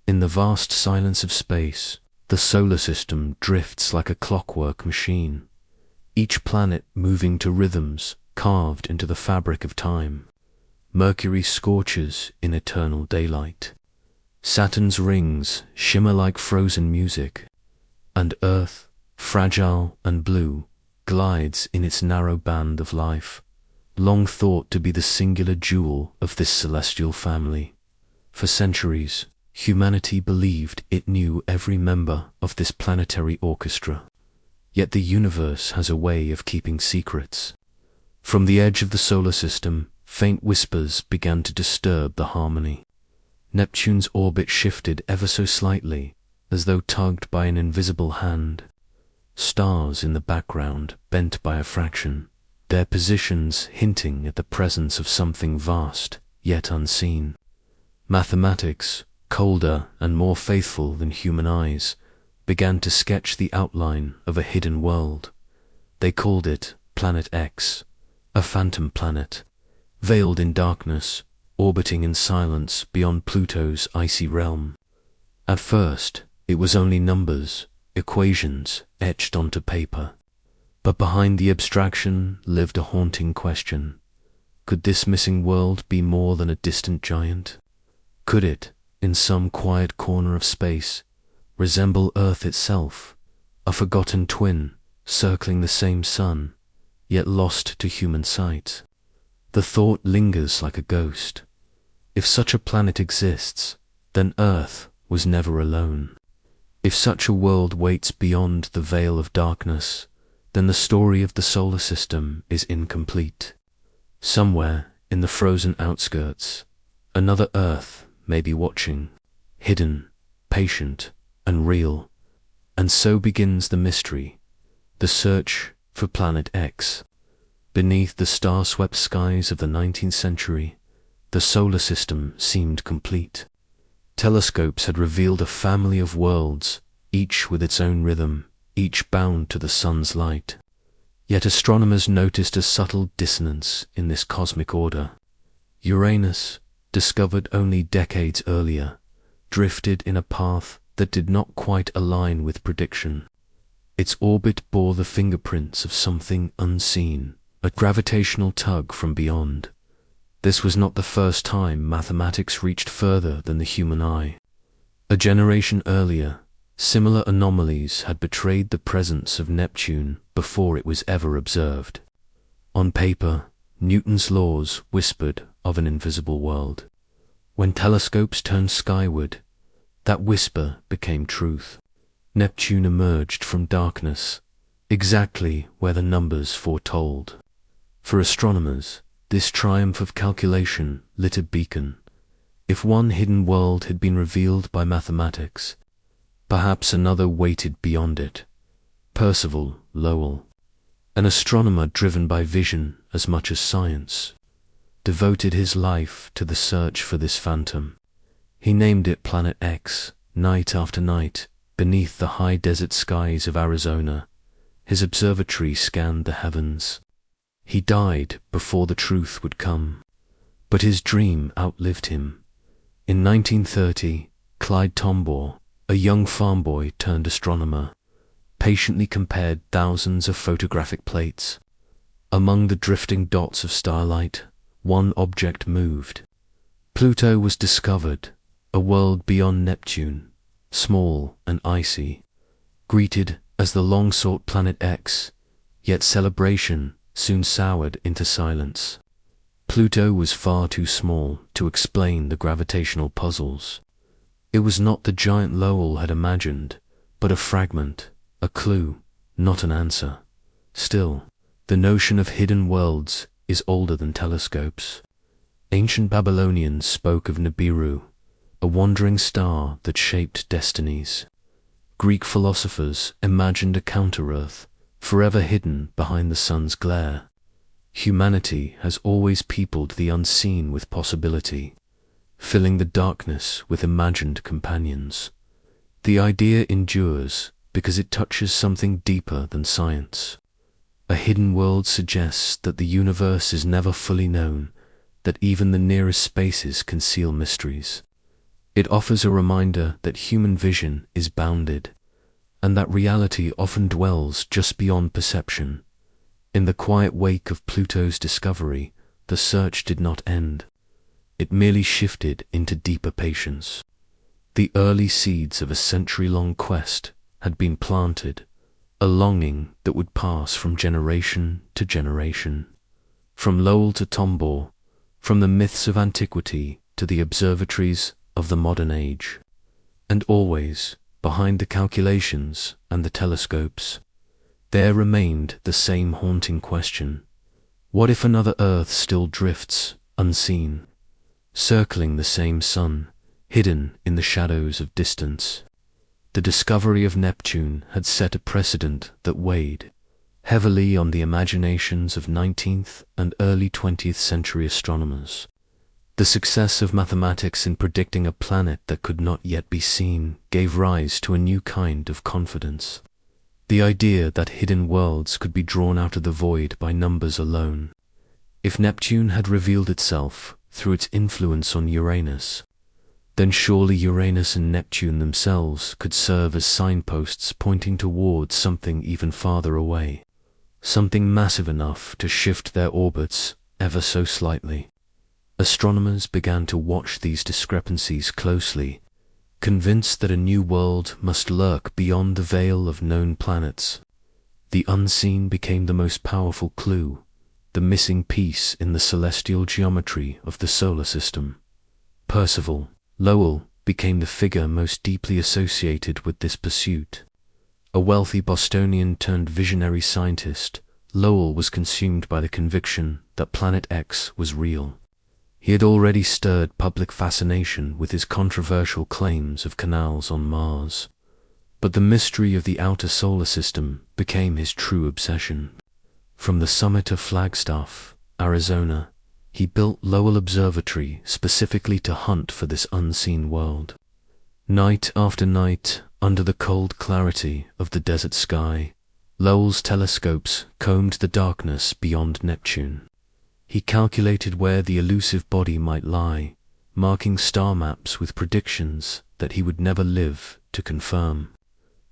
In the vast silence of space, the solar system drifts like a clockwork machine, each planet moving to rhythms carved into the fabric of time. Mercury scorches in eternal daylight. Saturn's rings shimmer like frozen music, and Earth, fragile and blue, glides in its narrow band of life, long thought to be the singular jewel of this celestial family. For centuries, humanity believed it knew every member of this planetary orchestra. Yet the universe has a way of keeping secrets. From the edge of the solar system, faint whispers began to disturb the harmony. Neptune's orbit shifted ever so slightly, as though tugged by an invisible hand. Stars in the background bent by a fraction, their positions hinting at the presence of something vast, yet unseen. Mathematics, colder and more faithful than human eyes, began to sketch the outline of a hidden world. They called it Planet X, a phantom planet, veiled in darkness, orbiting in silence beyond Pluto's icy realm. At first, it was only numbers, equations etched onto paper. But behind the abstraction lived a haunting question. Could this missing world be more than a distant giant? Could it, in some quiet corner of space, resemble Earth itself, a forgotten twin circling the same sun, yet lost to human sight? The thought lingers like a ghost. If such a planet exists, then Earth was never alone. If such a world waits beyond the veil of darkness, then the story of the solar system is incomplete. Somewhere in the frozen outskirts, another Earth may be watching, hidden, patient, and real. And so begins the mystery, the search for Planet X. Beneath the star-swept skies of the 19th century, the solar system seemed complete. Telescopes had revealed a family of worlds, each with its own rhythm, each bound to the sun's light. Yet astronomers noticed a subtle dissonance in this cosmic order. Uranus, discovered only decades earlier, drifted in a path that did not quite align with prediction. Its orbit bore the fingerprints of something unseen, a gravitational tug from beyond. This was not the first time mathematics reached further than the human eye. A generation earlier, similar anomalies had betrayed the presence of Neptune before it was ever observed. On paper, Newton's laws whispered of an invisible world. When telescopes turned skyward, that whisper became truth. Neptune emerged from darkness, exactly where the numbers foretold. For astronomers, this triumph of calculation lit a beacon. If one hidden world had been revealed by mathematics, perhaps another waited beyond it. Percival Lowell, an astronomer driven by vision as much as science, devoted his life to the search for this phantom. He named it Planet X. Night after night, beneath the high desert skies of Arizona, his observatory scanned the heavens. He died before the truth would come, but his dream outlived him. In 1930, Clyde Tombaugh, a young farm boy turned astronomer, patiently compared thousands of photographic plates. Among the drifting dots of starlight, one object moved. Pluto was discovered, a world beyond Neptune, small and icy, greeted as the long-sought Planet X, yet celebration soon soured into silence. Pluto was far too small to explain the gravitational puzzles. It was not the giant Lowell had imagined, but a fragment, a clue, not an answer. Still, the notion of hidden worlds is older than telescopes. Ancient Babylonians spoke of Nibiru, a wandering star that shaped destinies. Greek philosophers imagined a counter-Earth, forever hidden behind the sun's glare. Humanity has always peopled the unseen with possibility, filling the darkness with imagined companions. The idea endures because it touches something deeper than science. A hidden world suggests that the universe is never fully known, that even the nearest spaces conceal mysteries. It offers a reminder that human vision is bounded, and that reality often dwells just beyond perception. In the quiet wake of Pluto's discovery, the search did not end. It merely shifted into deeper patience. The early seeds of a century-long quest had been planted, a longing that would pass from generation to generation. From Lowell to Tombaugh, from the myths of antiquity to the observatories of the modern age. And always, behind the calculations and the telescopes, there remained the same haunting question. What if another Earth still drifts, unseen, circling the same sun, hidden in the shadows of distance? The discovery of Neptune had set a precedent that weighed heavily on the imaginations of 19th and early 20th century astronomers. The success of mathematics in predicting a planet that could not yet be seen gave rise to a new kind of confidence. The idea that hidden worlds could be drawn out of the void by numbers alone. If Neptune had revealed itself through its influence on Uranus, then surely Uranus and Neptune themselves could serve as signposts pointing towards something even farther away, something massive enough to shift their orbits ever so slightly. Astronomers began to watch these discrepancies closely, convinced that a new world must lurk beyond the veil of known planets. The unseen became the most powerful clue, the missing piece in the celestial geometry of the solar system. Percival Lowell became the figure most deeply associated with this pursuit. A wealthy Bostonian turned visionary scientist, Lowell was consumed by the conviction that Planet X was real. He had already stirred public fascination with his controversial claims of canals on Mars, but the mystery of the outer solar system became his true obsession. From the summit of Flagstaff, Arizona, he built Lowell Observatory specifically to hunt for this unseen world. Night after night, under the cold clarity of the desert sky, Lowell's telescopes combed the darkness beyond Neptune. He calculated where the elusive body might lie, marking star maps with predictions that he would never live to confirm.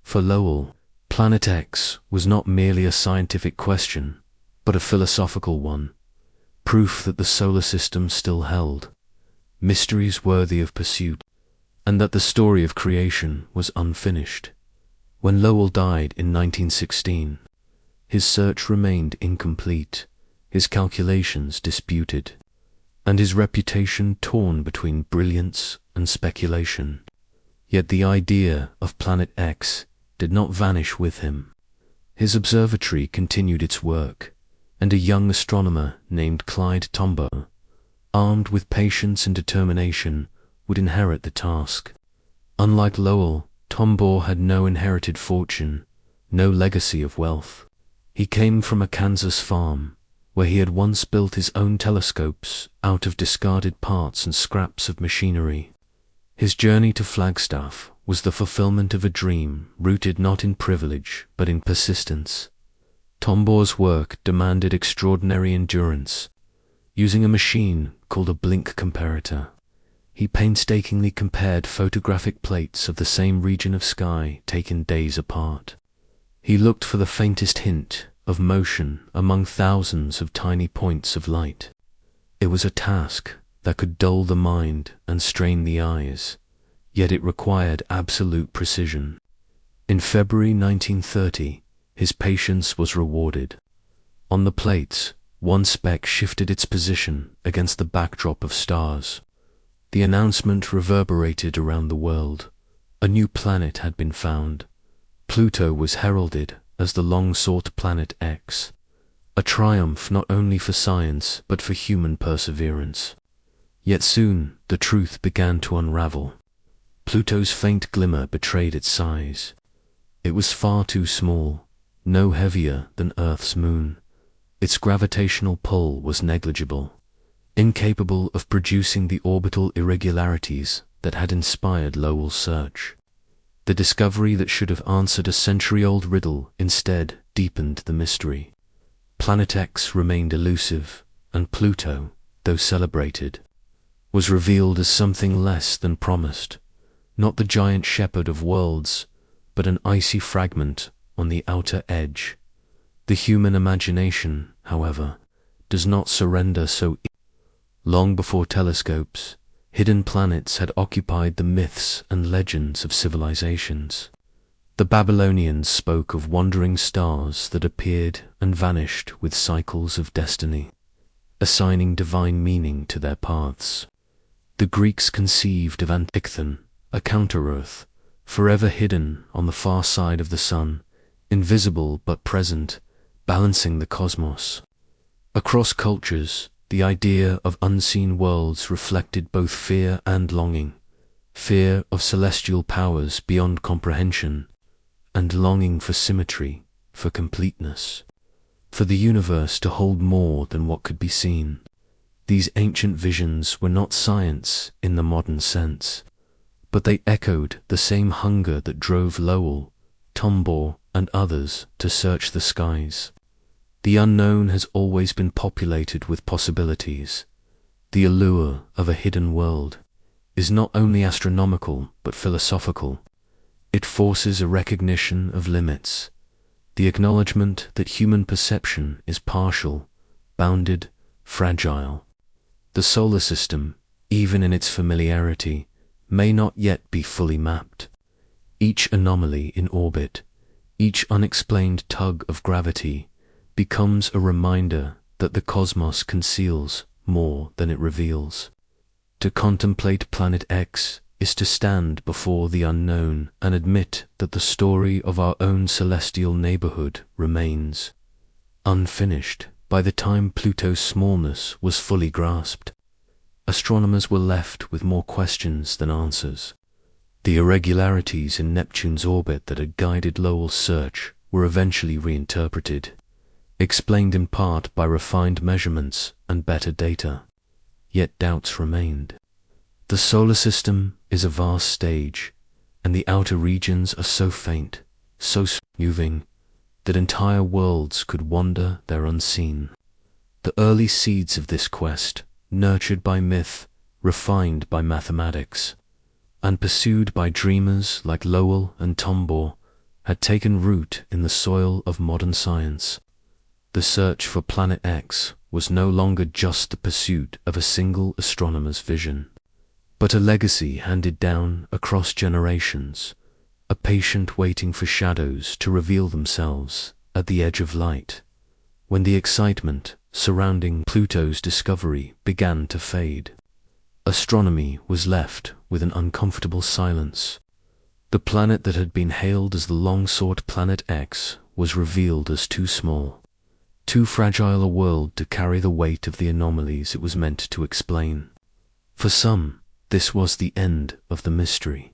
For Lowell, Planet X was not merely a scientific question, but a philosophical one, proof that the solar system still held mysteries worthy of pursuit, and that the story of creation was unfinished. When Lowell died in 1916, his search remained incomplete, his calculations disputed, and his reputation torn between brilliance and speculation. Yet the idea of Planet X did not vanish with him. His observatory continued its work, and a young astronomer named Clyde Tombaugh, armed with patience and determination, would inherit the task. Unlike Lowell, Tombaugh had no inherited fortune, no legacy of wealth. He came from a Kansas farm, where he had once built his own telescopes out of discarded parts and scraps of machinery. His journey to Flagstaff was the fulfillment of a dream rooted not in privilege but in persistence. Tombaugh's work demanded extraordinary endurance. Using a machine called a blink comparator, he painstakingly compared photographic plates of the same region of sky taken days apart. He looked for the faintest hint of motion among thousands of tiny points of light. It was a task that could dull the mind and strain the eyes, yet it required absolute precision. In February 1930, his patience was rewarded. On the plates, one speck shifted its position against the backdrop of stars. The announcement reverberated around the world. A new planet had been found. Pluto was heralded as the long-sought Planet X, a triumph not only for science but for human perseverance. Yet soon the truth began to unravel. Pluto's faint glimmer betrayed its size. It was far too small, no heavier than Earth's moon. Its gravitational pull was negligible, incapable of producing the orbital irregularities that had inspired Lowell's search. The discovery that should have answered a century-old riddle instead deepened the mystery. Planet X remained elusive, and Pluto, though celebrated, was revealed as something less than promised, not the giant shepherd of worlds, but an icy fragment on the outer edge. The human imagination, however, does not surrender so easily. Long before telescopes, hidden planets had occupied the myths and legends of civilizations. The Babylonians spoke of wandering stars that appeared and vanished with cycles of destiny, assigning divine meaning to their paths. The Greeks conceived of Antichthon, a counter-Earth, forever hidden on the far side of the sun, invisible but present, balancing the cosmos. Across cultures, the idea of unseen worlds reflected both fear and longing, fear of celestial powers beyond comprehension, and longing for symmetry, for completeness, for the universe to hold more than what could be seen. These ancient visions were not science in the modern sense, but they echoed the same hunger that drove Lowell, Tombaugh, and others to search the skies. The unknown has always been populated with possibilities. The allure of a hidden world is not only astronomical but philosophical. It forces a recognition of limits, the acknowledgement that human perception is partial, bounded, fragile. The solar system, even in its familiarity, may not yet be fully mapped. Each anomaly in orbit, each unexplained tug of gravity, becomes a reminder that the cosmos conceals more than it reveals. To contemplate Planet X is to stand before the unknown and admit that the story of our own celestial neighborhood remains unfinished by the time Pluto's smallness was fully grasped. Astronomers were left with more questions than answers. The irregularities in Neptune's orbit that had guided Lowell's search were eventually reinterpreted, explained in part by refined measurements and better data. Yet doubts remained. The solar system is a vast stage, and the outer regions are so faint, so moving, that entire worlds could wander there unseen. The early seeds of this quest, nurtured by myth, refined by mathematics, and pursued by dreamers like Lowell and Tombaugh, had taken root in the soil of modern science. The search for Planet X was no longer just the pursuit of a single astronomer's vision, but a legacy handed down across generations, a patient waiting for shadows to reveal themselves at the edge of light. When the excitement surrounding Pluto's discovery began to fade, astronomy was left with an uncomfortable silence. The planet that had been hailed as the long-sought Planet X was revealed as too small, too fragile a world to carry the weight of the anomalies it was meant to explain. For some, this was the end of the mystery.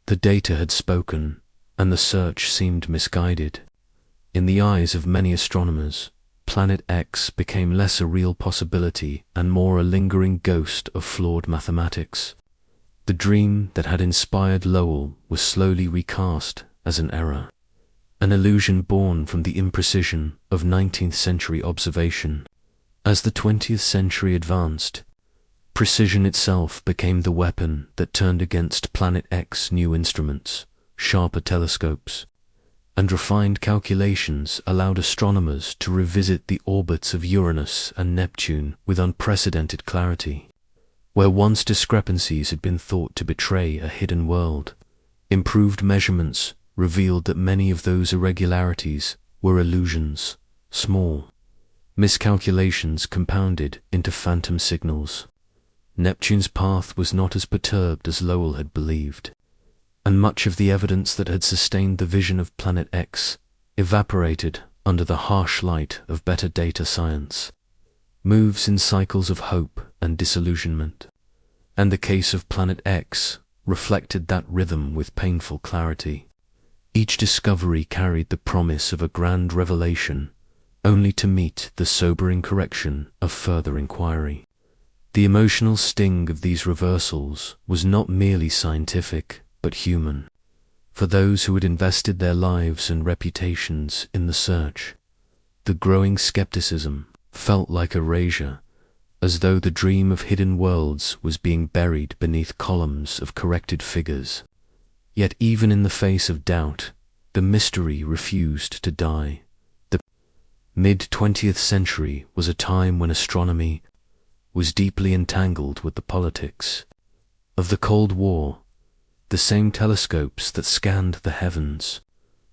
The data had spoken, and the search seemed misguided. In the eyes of many astronomers, Planet X became less a real possibility and more a lingering ghost of flawed mathematics. The dream that had inspired Lowell was slowly recast as an error, an illusion born from the imprecision of 19th century observation. As the 20th century advanced, precision itself became the weapon that turned against Planet X's new instruments, sharper telescopes, and refined calculations allowed astronomers to revisit the orbits of Uranus and Neptune with unprecedented clarity. Where once discrepancies had been thought to betray a hidden world, improved measurements revealed that many of those irregularities were illusions, small miscalculations compounded into phantom signals. Neptune's path was not as perturbed as Lowell had believed, and much of the evidence that had sustained the vision of Planet X evaporated under the harsh light of better data science. Moves in cycles of hope and disillusionment, and the case of Planet X reflected that rhythm with painful clarity. Each discovery carried the promise of a grand revelation, only to meet the sobering correction of further inquiry. The emotional sting of these reversals was not merely scientific, but human. For those who had invested their lives and reputations in the search, the growing skepticism felt like erasure, as though the dream of hidden worlds was being buried beneath columns of corrected figures. Yet even in the face of doubt, the mystery refused to die. The mid-20th century was a time when astronomy was deeply entangled with the politics of the Cold War. The same telescopes that scanned the heavens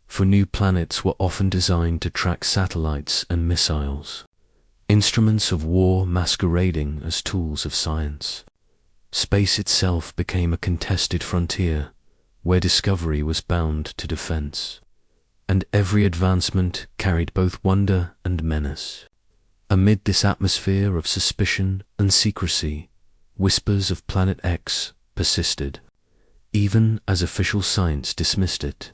for new planets were often designed to track satellites and missiles, instruments of war masquerading as tools of science. Space itself became a contested frontier where discovery was bound to defense, and every advancement carried both wonder and menace. Amid this atmosphere of suspicion and secrecy, whispers of Planet X persisted, even as official science dismissed it.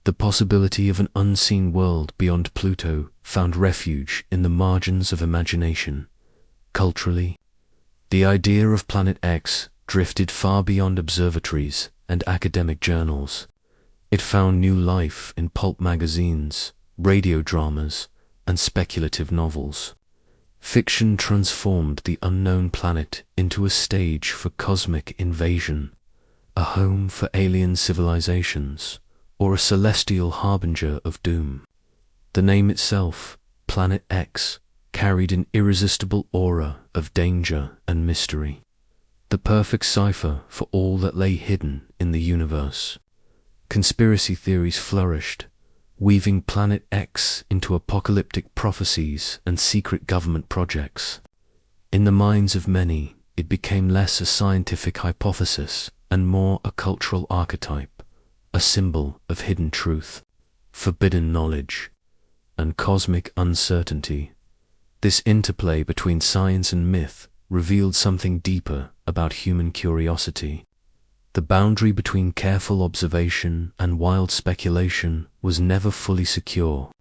The possibility of an unseen world beyond Pluto found refuge in the margins of imagination. Culturally, the idea of Planet X drifted far beyond observatories and academic journals. It found new life in pulp magazines, radio dramas, and speculative novels. Fiction transformed the unknown planet into a stage for cosmic invasion, a home for alien civilizations, or a celestial harbinger of doom. The name itself, Planet X, carried an irresistible aura of danger and mystery, the perfect cipher for all that lay hidden in the universe. Conspiracy theories flourished, weaving Planet X into apocalyptic prophecies and secret government projects. In the minds of many, it became less a scientific hypothesis and more a cultural archetype, a symbol of hidden truth, forbidden knowledge, and cosmic uncertainty. This interplay between science and myth revealed something deeper about human curiosity. The boundary between careful observation and wild speculation was never fully secure.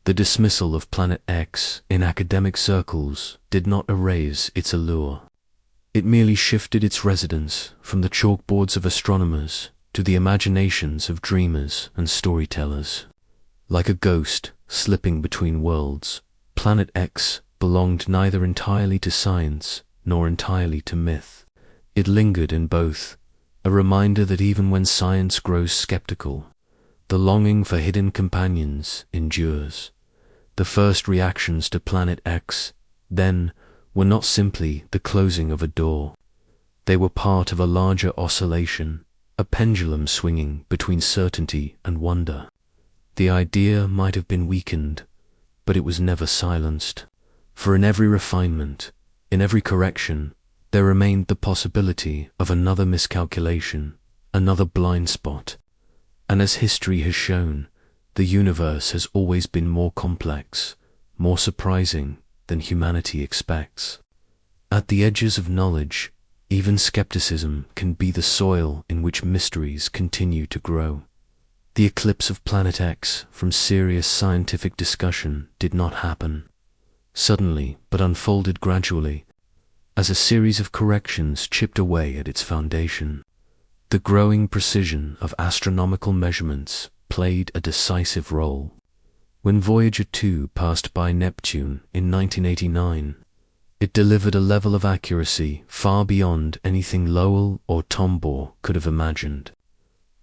The dismissal of Planet X in academic circles did not erase its allure. It merely shifted its residence from the chalkboards of astronomers to the imaginations of dreamers and storytellers. Like a ghost slipping between worlds, Planet X belonged neither entirely to science nor entirely to myth. It lingered in both, a reminder that even when science grows skeptical, the longing for hidden companions endures. The first reactions to Planet X, then, were not simply the closing of a door. They were part of a larger oscillation, a pendulum swinging between certainty and wonder. The idea might have been weakened, but it was never silenced. For in every refinement, in every correction, there remained the possibility of another miscalculation, another blind spot. And as history has shown, the universe has always been more complex, more surprising than humanity expects. At the edges of knowledge, even skepticism can be the soil in which mysteries continue to grow. The eclipse of Planet X from serious scientific discussion did not happen suddenly, but unfolded gradually, as a series of corrections chipped away at its foundation. The growing precision of astronomical measurements played a decisive role. When Voyager 2 passed by Neptune in 1989, it delivered a level of accuracy far beyond anything Lowell or Tombaugh could have imagined.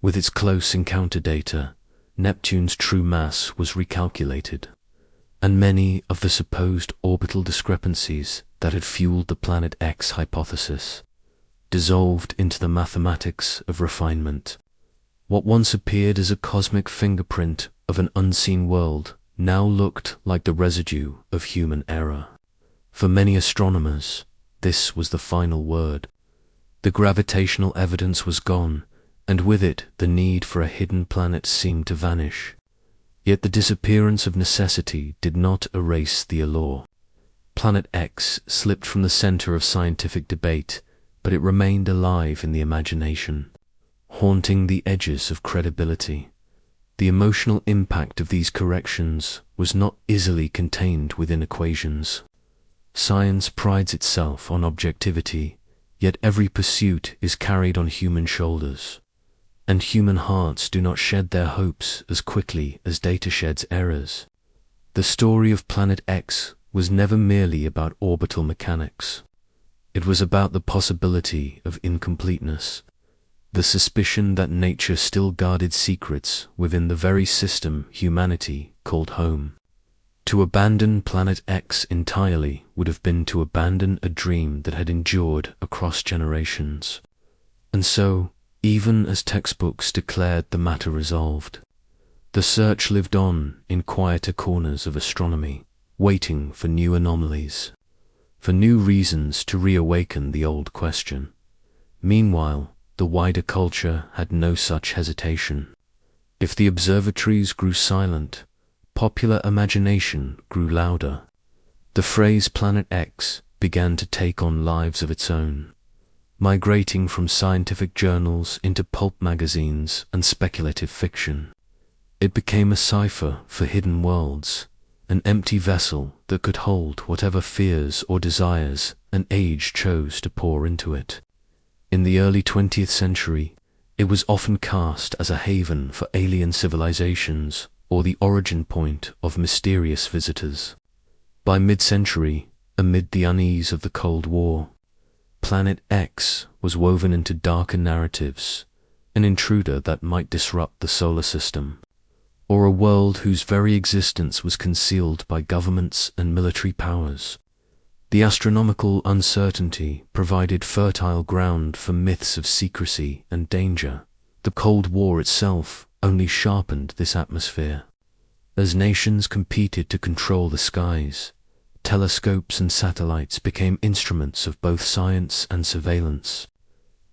With its close encounter data, Neptune's true mass was recalculated, and many of the supposed orbital discrepancies that had fueled the Planet X hypothesis dissolved into the mathematics of refinement. What once appeared as a cosmic fingerprint of an unseen world now looked like the residue of human error. For many astronomers, this was the final word. The gravitational evidence was gone, and with it the need for a hidden planet seemed to vanish. Yet the disappearance of necessity did not erase the allure. Planet X slipped from the center of scientific debate, but it remained alive in the imagination, haunting the edges of credibility. The emotional impact of these corrections was not easily contained within equations. Science prides itself on objectivity, yet every pursuit is carried on human shoulders, and human hearts do not shed their hopes as quickly as data sheds errors. The story of Planet X was never merely about orbital mechanics. It was about the possibility of incompleteness, the suspicion that nature still guarded secrets within the very system humanity called home. To abandon Planet X entirely would have been to abandon a dream that had endured across generations. And so, even as textbooks declared the matter resolved, the search lived on in quieter corners of astronomy, waiting for new anomalies, for new reasons to reawaken the old question. Meanwhile, the wider culture had no such hesitation. If the observatories grew silent, popular imagination grew louder. The phrase Planet X began to take on lives of its own, migrating from scientific journals into pulp magazines and speculative fiction. It became a cipher for hidden worlds, an empty vessel that could hold whatever fears or desires an age chose to pour into it. In the early 20th century, it was often cast as a haven for alien civilizations or the origin point of mysterious visitors. By mid-century, amid the unease of the Cold War, Planet X was woven into darker narratives, an intruder that might disrupt the solar system, or a world whose very existence was concealed by governments and military powers. The astronomical uncertainty provided fertile ground for myths of secrecy and danger. The Cold War itself only sharpened this atmosphere. As nations competed to control the skies, telescopes and satellites became instruments of both science and surveillance.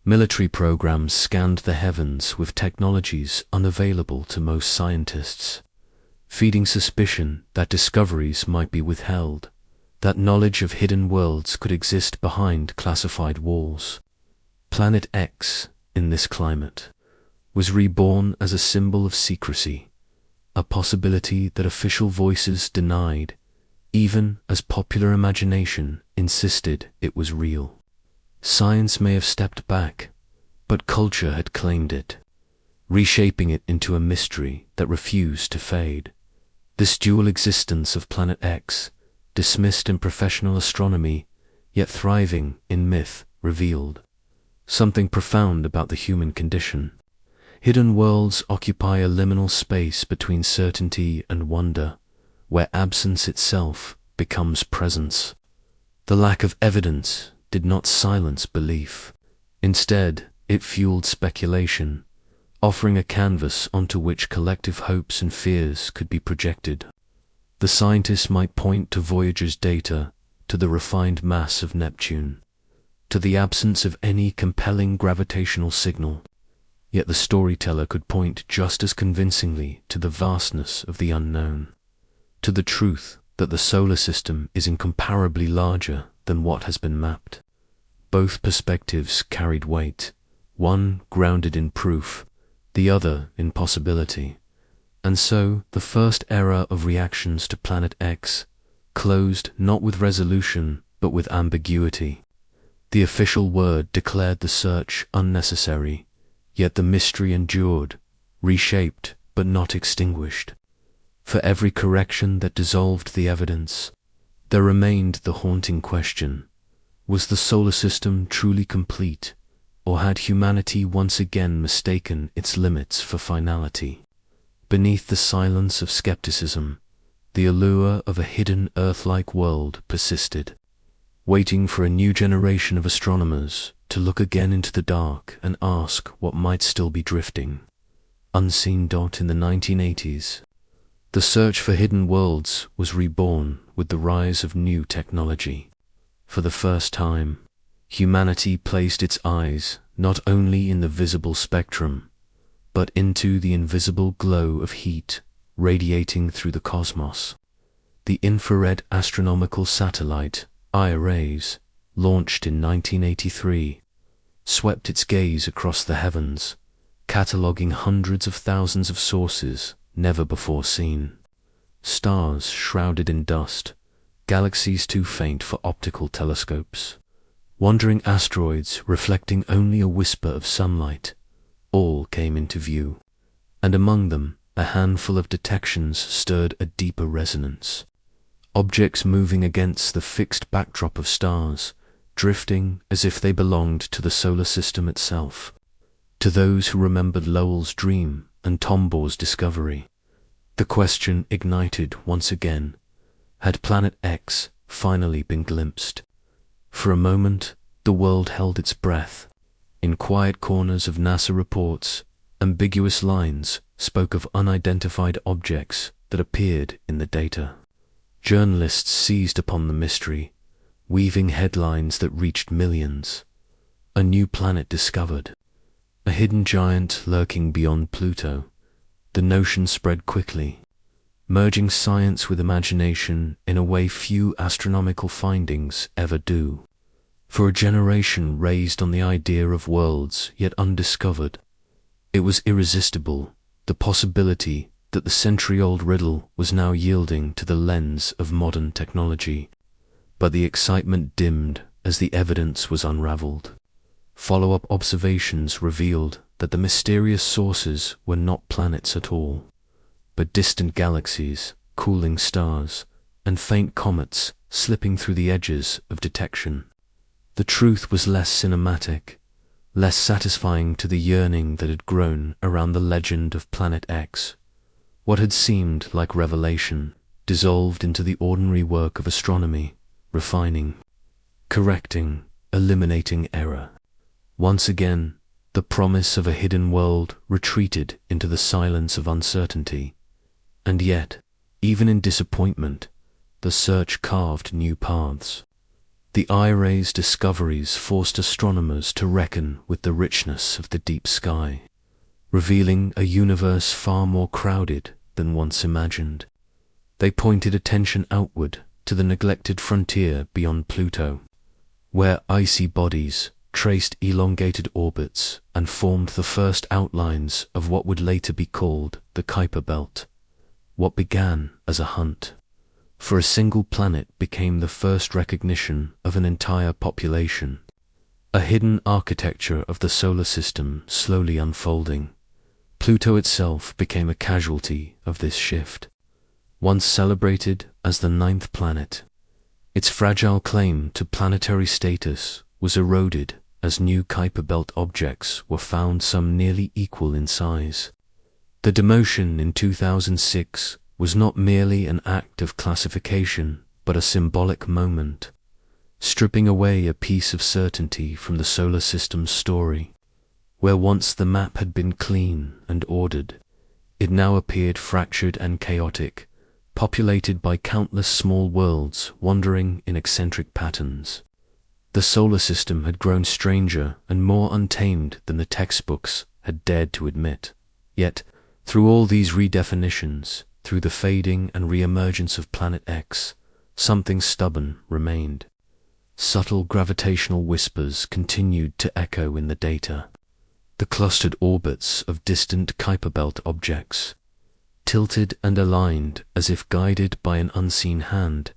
Military programs scanned the heavens with technologies unavailable to most scientists, feeding suspicion that discoveries might be withheld, that knowledge of hidden worlds could exist behind classified walls. Planet X, in this climate, was reborn as a symbol of secrecy, a possibility that official voices denied, even as popular imagination insisted it was real. Science may have stepped back, but culture had claimed it, reshaping it into a mystery that refused to fade. This dual existence of Planet X, dismissed in professional astronomy, yet thriving in myth, revealed something profound about the human condition. Hidden worlds occupy a liminal space between certainty and wonder, where absence itself becomes presence. The lack of evidence did not silence belief. Instead, it fueled speculation, offering a canvas onto which collective hopes and fears could be projected. The scientists might point to Voyager's data, to the refined mass of Neptune, to the absence of any compelling gravitational signal, yet the storyteller could point just as convincingly to the vastness of the unknown, to the truth that the solar system is incomparably larger than what has been mapped. Both perspectives carried weight, one grounded in proof, the other in possibility. And so the first era of reactions to Planet X closed not with resolution but with ambiguity. The official word declared the search unnecessary, yet the mystery endured, reshaped but not extinguished. For every correction that dissolved the evidence, there remained the haunting question: was the solar system truly complete, or had humanity once again mistaken its limits for finality? Beneath the silence of skepticism, the allure of a hidden Earth-like world persisted, waiting for a new generation of astronomers to look again into the dark and ask what might still be drifting. Unseen. In the 1980s, the search for hidden worlds was reborn with the rise of new technology. For the first time, humanity placed its eyes not only in the visible spectrum, but into the invisible glow of heat radiating through the cosmos. The infrared astronomical satellite, IRAS, launched in 1983, swept its gaze across the heavens, cataloguing hundreds of thousands of sources never before seen. Stars shrouded in dust, galaxies too faint for optical telescopes, wandering asteroids reflecting only a whisper of sunlight, all came into view, and among them a handful of detections stirred a deeper resonance. objects moving against the fixed backdrop of stars, drifting as if they belonged to the solar system itself. To those who remembered Lowell's dream and Tombaugh's discovery, the question ignited once again: had Planet X finally been glimpsed? For a moment, the world held its breath. In quiet corners of NASA reports, ambiguous lines spoke of unidentified objects that appeared in the data. Journalists seized upon the mystery, weaving headlines that reached millions. A new planet discovered, a hidden giant lurking beyond Pluto. The notion spread quickly, merging science with imagination in a way few astronomical findings ever do. For a generation raised on the idea of worlds yet undiscovered, it was irresistible, the possibility that the century-old riddle was now yielding to the lens of modern technology. But the excitement dimmed as the evidence was unraveled. Follow-up observations revealed that the mysterious sources were not planets at all, but distant galaxies, cooling stars, and faint comets slipping through the edges of detection. The truth was less cinematic, less satisfying to the yearning that had grown around the legend of Planet X. What had seemed like revelation dissolved into the ordinary work of astronomy, refining, correcting, eliminating error. Once again, the promise of a hidden world retreated into the silence of uncertainty. And yet, even in disappointment, the search carved new paths. The IRA's discoveries forced astronomers to reckon with the richness of the deep sky, revealing a universe far more crowded than once imagined. They pointed attention outward to the neglected frontier beyond Pluto, where icy bodies traced elongated orbits and formed the first outlines of what would later be called the Kuiper Belt. What began as a hunt for a single planet became the first recognition of an entire population, a hidden architecture of the solar system slowly unfolding. Pluto itself became a casualty of this shift. Once celebrated as the 9th planet, its fragile claim to planetary status was eroded as new Kuiper Belt objects were found, some nearly equal in size. The demotion in 2006 was not merely an act of classification, but a symbolic moment, stripping away a piece of certainty from the solar system's story. Where once the map had been clean and ordered, it now appeared fractured and chaotic, populated by countless small worlds wandering in eccentric patterns. The solar system had grown stranger and more untamed than the textbooks had dared to admit. Yet, through all these redefinitions, through the fading and re-emergence of Planet X, something stubborn remained. Subtle gravitational whispers continued to echo in the data. The clustered orbits of distant Kuiper Belt objects, tilted and aligned as if guided by an unseen hand,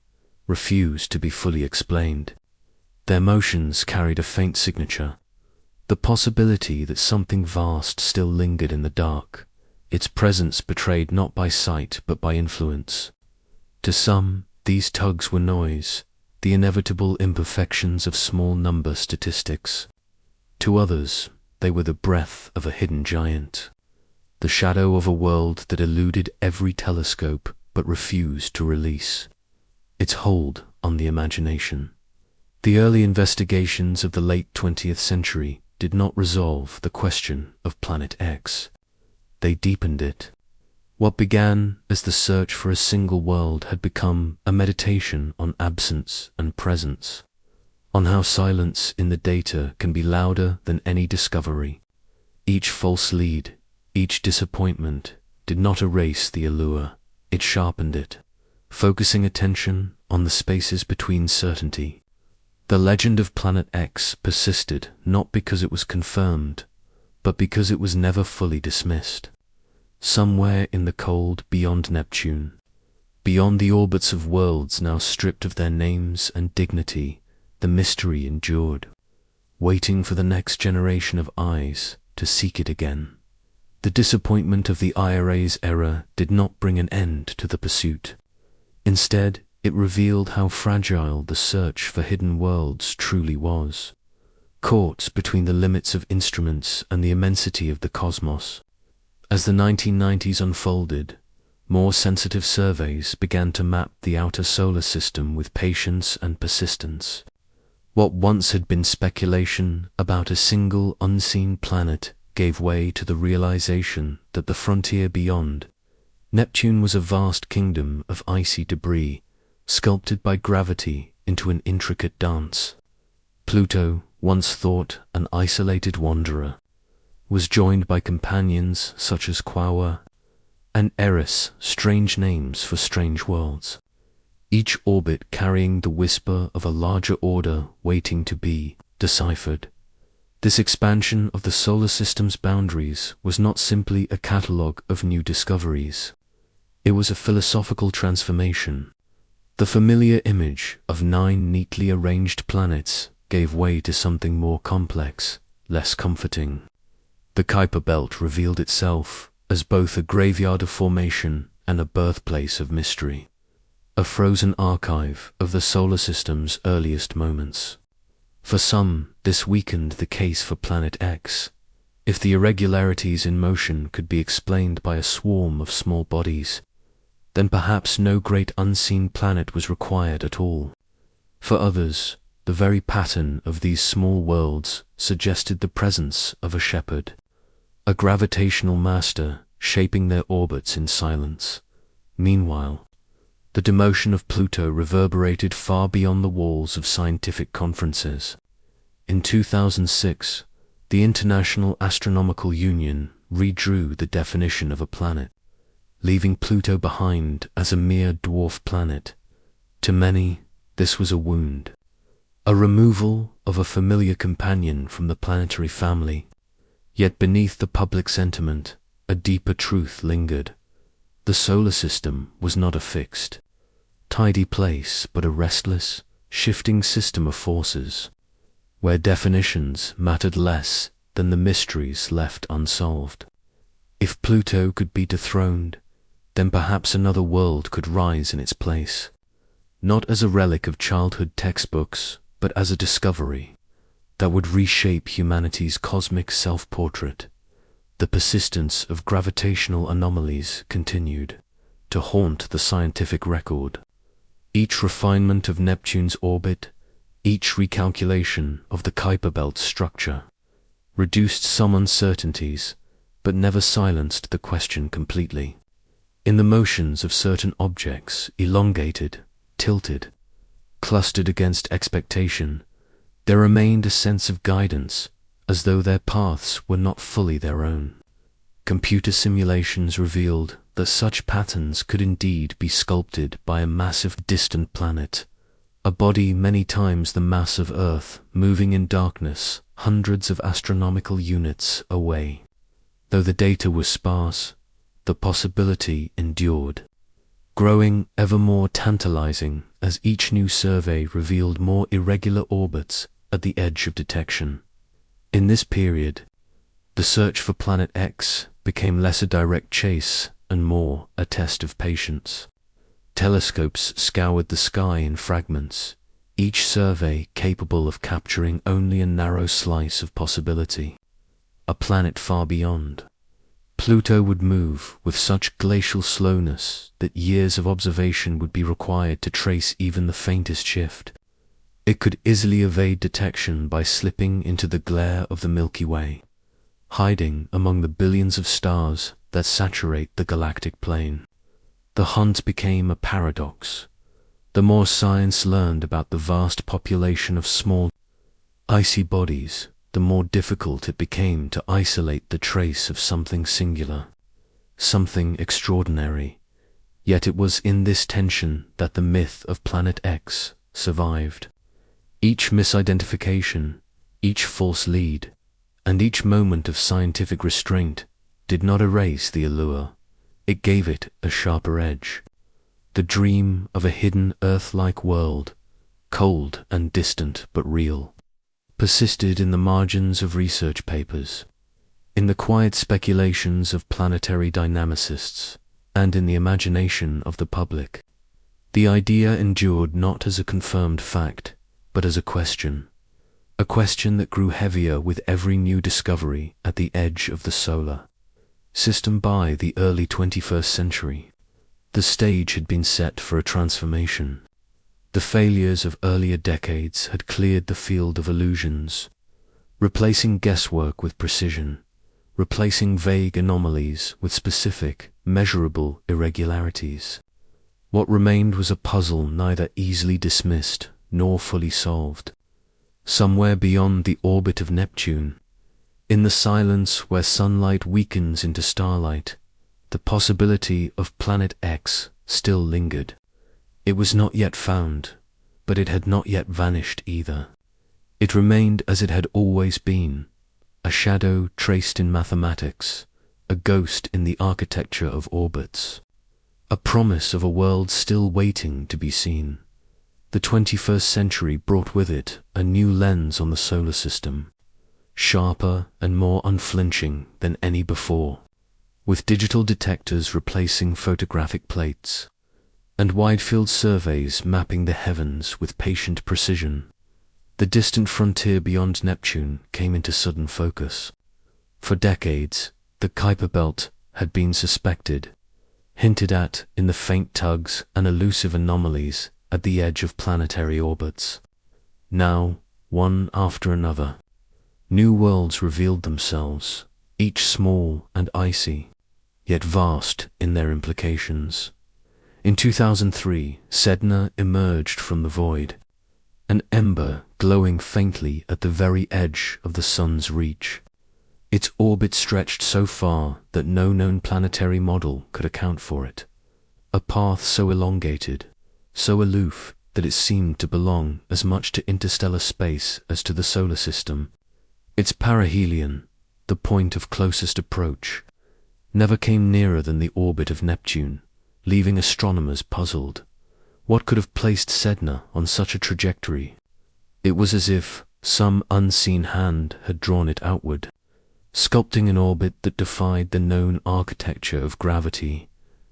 refused to be fully explained. Their motions carried a faint signature, the possibility that something vast still lingered in the dark, its presence betrayed not by sight but by influence. To some, these tugs were noise, the inevitable imperfections of small number statistics. To others, they were the breath of a hidden giant, the shadow of a world that eluded every telescope but refused to release its hold on the imagination. The early investigations of the late 20th century did not resolve the question of Planet X. They deepened it. What began as the search for a single world had become a meditation on absence and presence, on how silence in the data can be louder than any discovery. Each false lead, each disappointment, did not erase the allure, it sharpened it, focusing attention on the spaces between certainty. The legend of Planet X persisted not because it was confirmed, but because it was never fully dismissed. Somewhere in the cold beyond Neptune, beyond the orbits of worlds now stripped of their names and dignity, the mystery endured, waiting for the next generation of eyes to seek it again. The disappointment of the IRA's era did not bring an end to the pursuit. Instead, It revealed how fragile the search for hidden worlds truly was, caught between the limits of instruments and the immensity of the cosmos. As the 1990s unfolded, more sensitive surveys began to map the outer solar system with patience and persistence. What once had been speculation about a single unseen planet gave way to the realization that the frontier beyond Neptune was a vast kingdom of icy debris, sculpted by gravity into an intricate dance. Pluto, once thought an isolated wanderer, was joined by companions such as Quaoar and Eris, strange names for strange worlds, each orbit carrying the whisper of a larger order waiting to be deciphered. This expansion of the solar system's boundaries was not simply a catalogue of new discoveries. It was a philosophical transformation. The familiar image of 9 neatly arranged planets gave way to something more complex, less comforting. The Kuiper Belt revealed itself as both a graveyard of formation and a birthplace of mystery, a frozen archive of the solar system's earliest moments. For some, this weakened the case for Planet X. If the irregularities in motion could be explained by a swarm of small bodies, then perhaps no great unseen planet was required at all. For others, the very pattern of these small worlds suggested the presence of a shepherd, a gravitational master shaping their orbits in silence. Meanwhile, the demotion of Pluto reverberated far beyond the walls of scientific conferences. In 2006, the International Astronomical Union redrew the definition of a planet, leaving Pluto behind as a mere dwarf planet. To many, this was a wound, a removal of a familiar companion from the planetary family. Yet beneath the public sentiment, a deeper truth lingered. The solar system was not a fixed, tidy place, but a restless, shifting system of forces, where definitions mattered less than the mysteries left unsolved. If Pluto could be dethroned, then perhaps another world could rise in its place, not as a relic of childhood textbooks, but as a discovery that would reshape humanity's cosmic self-portrait. The persistence of gravitational anomalies continued to haunt the scientific record. Each refinement of Neptune's orbit, each recalculation of the Kuiper Belt's structure, reduced some uncertainties, but never silenced the question completely. In the motions of certain objects, elongated, tilted, clustered against expectation, there remained a sense of guidance, as though their paths were not fully their own. Computer simulations revealed that such patterns could indeed be sculpted by a massive distant planet, a body many times the mass of Earth, moving in darkness hundreds of astronomical units away. Though the data was sparse, the possibility endured, growing ever more tantalizing as each new survey revealed more irregular orbits at the edge of detection. In this period, the search for Planet X became less a direct chase and more a test of patience. Telescopes scoured the sky in fragments, each survey capable of capturing only a narrow slice of possibility, a planet far beyond. Pluto would move with such glacial slowness that years of observation would be required to trace even the faintest shift. It could easily evade detection by slipping into the glare of the Milky Way, hiding among the billions of stars that saturate the galactic plane. The hunt became a paradox. The more science learned about the vast population of small, icy bodies, the more difficult it became to isolate the trace of something singular, something extraordinary. Yet it was in this tension that the myth of Planet X survived. Each misidentification, each false lead, and each moment of scientific restraint did not erase the allure. It gave it a sharper edge. The dream of a hidden Earth-like world, cold and distant but real, persisted in the margins of research papers, in the quiet speculations of planetary dynamicists, and in the imagination of the public. The idea endured not as a confirmed fact, but as a question that grew heavier with every new discovery at the edge of the solar system. By the early 21st century, the stage had been set for a transformation. The failures of earlier decades had cleared the field of illusions, replacing guesswork with precision, replacing vague anomalies with specific, measurable irregularities. What remained was a puzzle neither easily dismissed nor fully solved. Somewhere beyond the orbit of Neptune, in the silence where sunlight weakens into starlight, the possibility of Planet X still lingered. It was not yet found, but it had not yet vanished either. It remained as it had always been, a shadow traced in mathematics, a ghost in the architecture of orbits, a promise of a world still waiting to be seen. The 21st century brought with it a new lens on the solar system, sharper and more unflinching than any before, with digital detectors replacing photographic plates, and wide-field surveys mapping the heavens with patient precision. The distant frontier beyond Neptune came into sudden focus. For decades, the Kuiper Belt had been suspected, hinted at in the faint tugs and elusive anomalies at the edge of planetary orbits. Now, one after another, new worlds revealed themselves, each small and icy, yet vast in their implications. In 2003, Sedna emerged from the void, an ember glowing faintly at the very edge of the sun's reach. Its orbit stretched so far that no known planetary model could account for it, a path so elongated, so aloof that it seemed to belong as much to interstellar space as to the solar system. Its perihelion, the point of closest approach, never came nearer than the orbit of Neptune, leaving astronomers puzzled. What could have placed Sedna on such a trajectory? It was as if some unseen hand had drawn it outward, sculpting an orbit that defied the known architecture of gravity.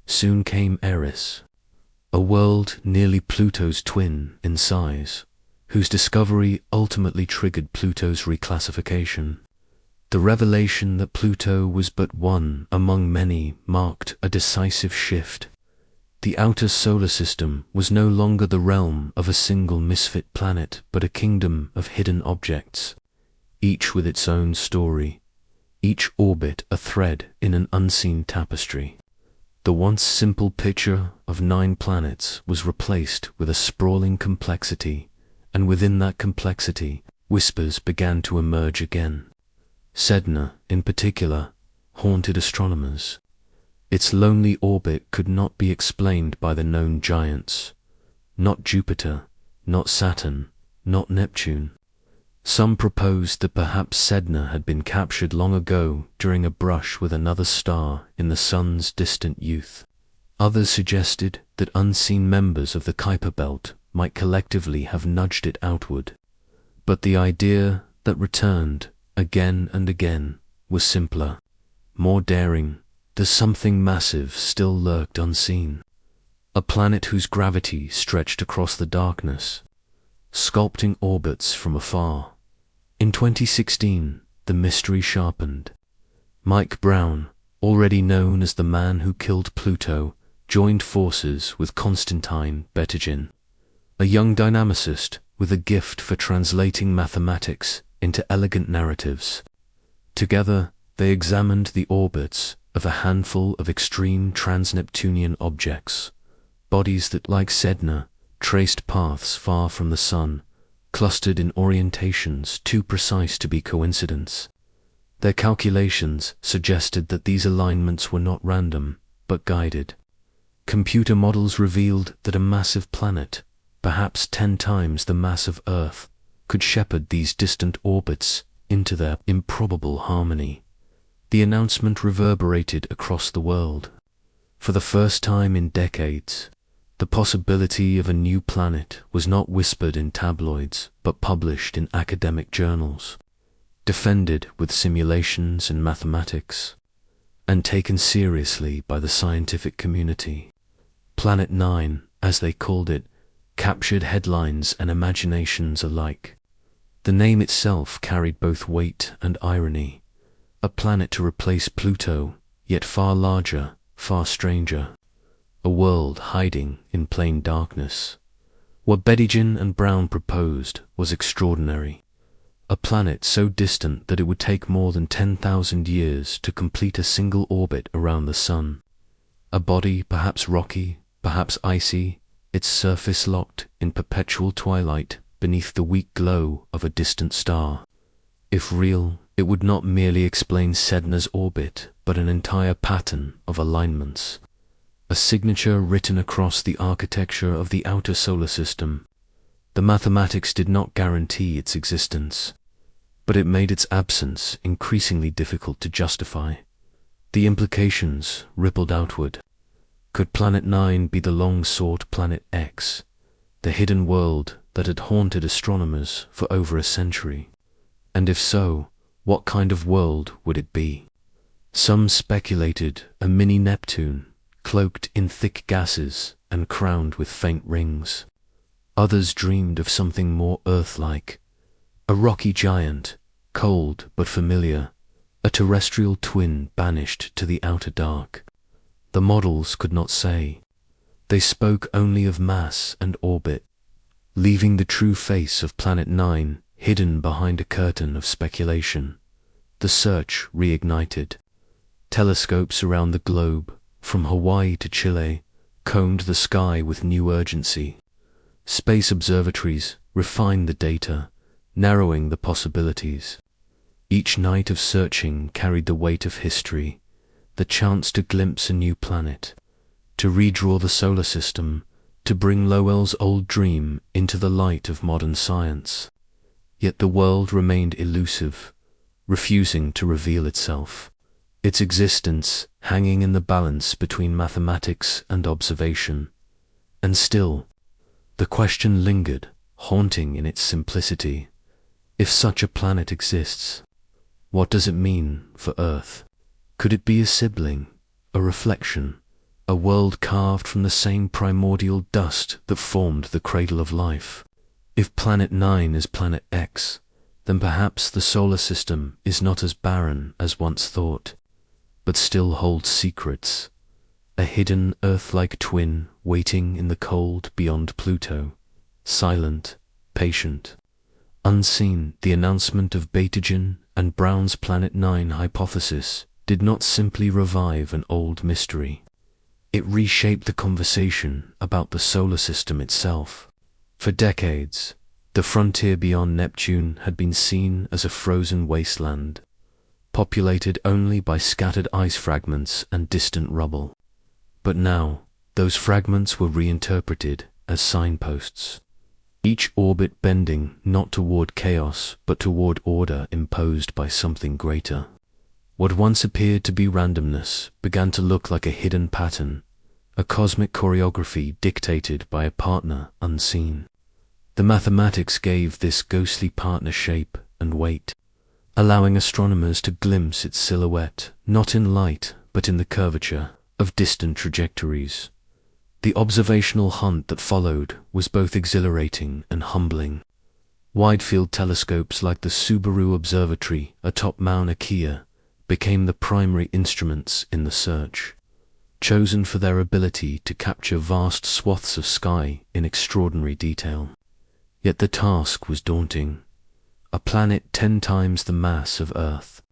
Soon came Eris, a world nearly Pluto's twin in size, whose discovery ultimately triggered Pluto's reclassification. The revelation that Pluto was but one among many marked a decisive shift. The outer solar system was no longer the realm of a single misfit planet, but a kingdom of hidden objects, each with its own story, each orbit a thread in an unseen tapestry. The once simple picture of 9 planets was replaced with a sprawling complexity, and within that complexity, whispers began to emerge again. Sedna, in particular, haunted astronomers. Its lonely orbit could not be explained by the known giants. Not Jupiter, not Saturn, not Neptune. Some proposed that perhaps Sedna had been captured long ago during a brush with another star in the sun's distant youth. Others suggested that unseen members of the Kuiper Belt might collectively have nudged it outward. But the idea that returned again and again was simpler, more daring. That something massive still lurked unseen. A planet whose gravity stretched across the darkness, sculpting orbits from afar. In 2016, the mystery sharpened. Mike Brown, already known as the man who killed Pluto, joined forces with Konstantin Bettigin, a young dynamicist with a gift for translating mathematics into elegant narratives. Together, they examined the orbits of a handful of extreme trans-Neptunian objects, bodies that, like Sedna, traced paths far from the sun, clustered in orientations too precise to be coincidence. Their calculations suggested that these alignments were not random, but guided. Computer models revealed that a massive planet, perhaps 10 times the mass of Earth, could shepherd these distant orbits into their improbable harmony. The announcement reverberated across the world. For the first time in decades, the possibility of a new planet was not whispered in tabloids, but published in academic journals, defended with simulations and mathematics, and taken seriously by the scientific community. Planet 9, as they called it, captured headlines and imaginations alike. The name itself carried both weight and irony. A planet to replace Pluto, yet far larger, far stranger. A world hiding in plain darkness. What Bedington and Brown proposed was extraordinary. A planet so distant that it would take more than 10,000 years to complete a single orbit around the Sun. A body perhaps rocky, perhaps icy, its surface locked in perpetual twilight beneath the weak glow of a distant star. If real, it would not merely explain Sedna's orbit, but an entire pattern of alignments. A signature written across the architecture of the outer solar system. The mathematics did not guarantee its existence, but it made its absence increasingly difficult to justify. The implications rippled outward. Could Planet 9 be the long-sought Planet X, the hidden world that had haunted astronomers for over a century? And if so, what kind of world would it be? Some speculated a mini Neptune, cloaked in thick gases and crowned with faint rings. Others dreamed of something more Earth-like, a rocky giant, cold but familiar, a terrestrial twin banished to the outer dark. The models could not say. They spoke only of mass and orbit, leaving the true face of Planet 9 hidden behind a curtain of speculation. The search reignited. Telescopes around the globe, from Hawaii to Chile, combed the sky with new urgency. Space observatories refined the data, narrowing the possibilities. Each night of searching carried the weight of history, the chance to glimpse a new planet, to redraw the solar system, to bring Lowell's old dream into the light of modern science. Yet the world remained elusive, refusing to reveal itself, its existence hanging in the balance between mathematics and observation. And still, the question lingered, haunting in its simplicity. If such a planet exists, what does it mean for Earth? Could it be a sibling, a reflection, a world carved from the same primordial dust that formed the cradle of life? If Planet 9 is Planet X, then perhaps the solar system is not as barren as once thought, but still holds secrets, a hidden Earth-like twin waiting in the cold beyond Pluto, silent, patient, unseen. The announcement of Bedington and Brown's Planet 9 hypothesis did not simply revive an old mystery. It reshaped the conversation about the solar system itself. For decades, the frontier beyond Neptune had been seen as a frozen wasteland, populated only by scattered ice fragments and distant rubble. But now, those fragments were reinterpreted as signposts, each orbit bending not toward chaos but toward order imposed by something greater. What once appeared to be randomness began to look like a hidden pattern, a cosmic choreography dictated by a partner unseen. The mathematics gave this ghostly partner shape and weight, allowing astronomers to glimpse its silhouette, not in light, but in the curvature of distant trajectories. The observational hunt that followed was both exhilarating and humbling. Wide-field telescopes like the Subaru Observatory atop Mauna Kea became the primary instruments in the search, chosen for their ability to capture vast swaths of sky in extraordinary detail. Yet the task was daunting. A planet 10 times the mass of Earth,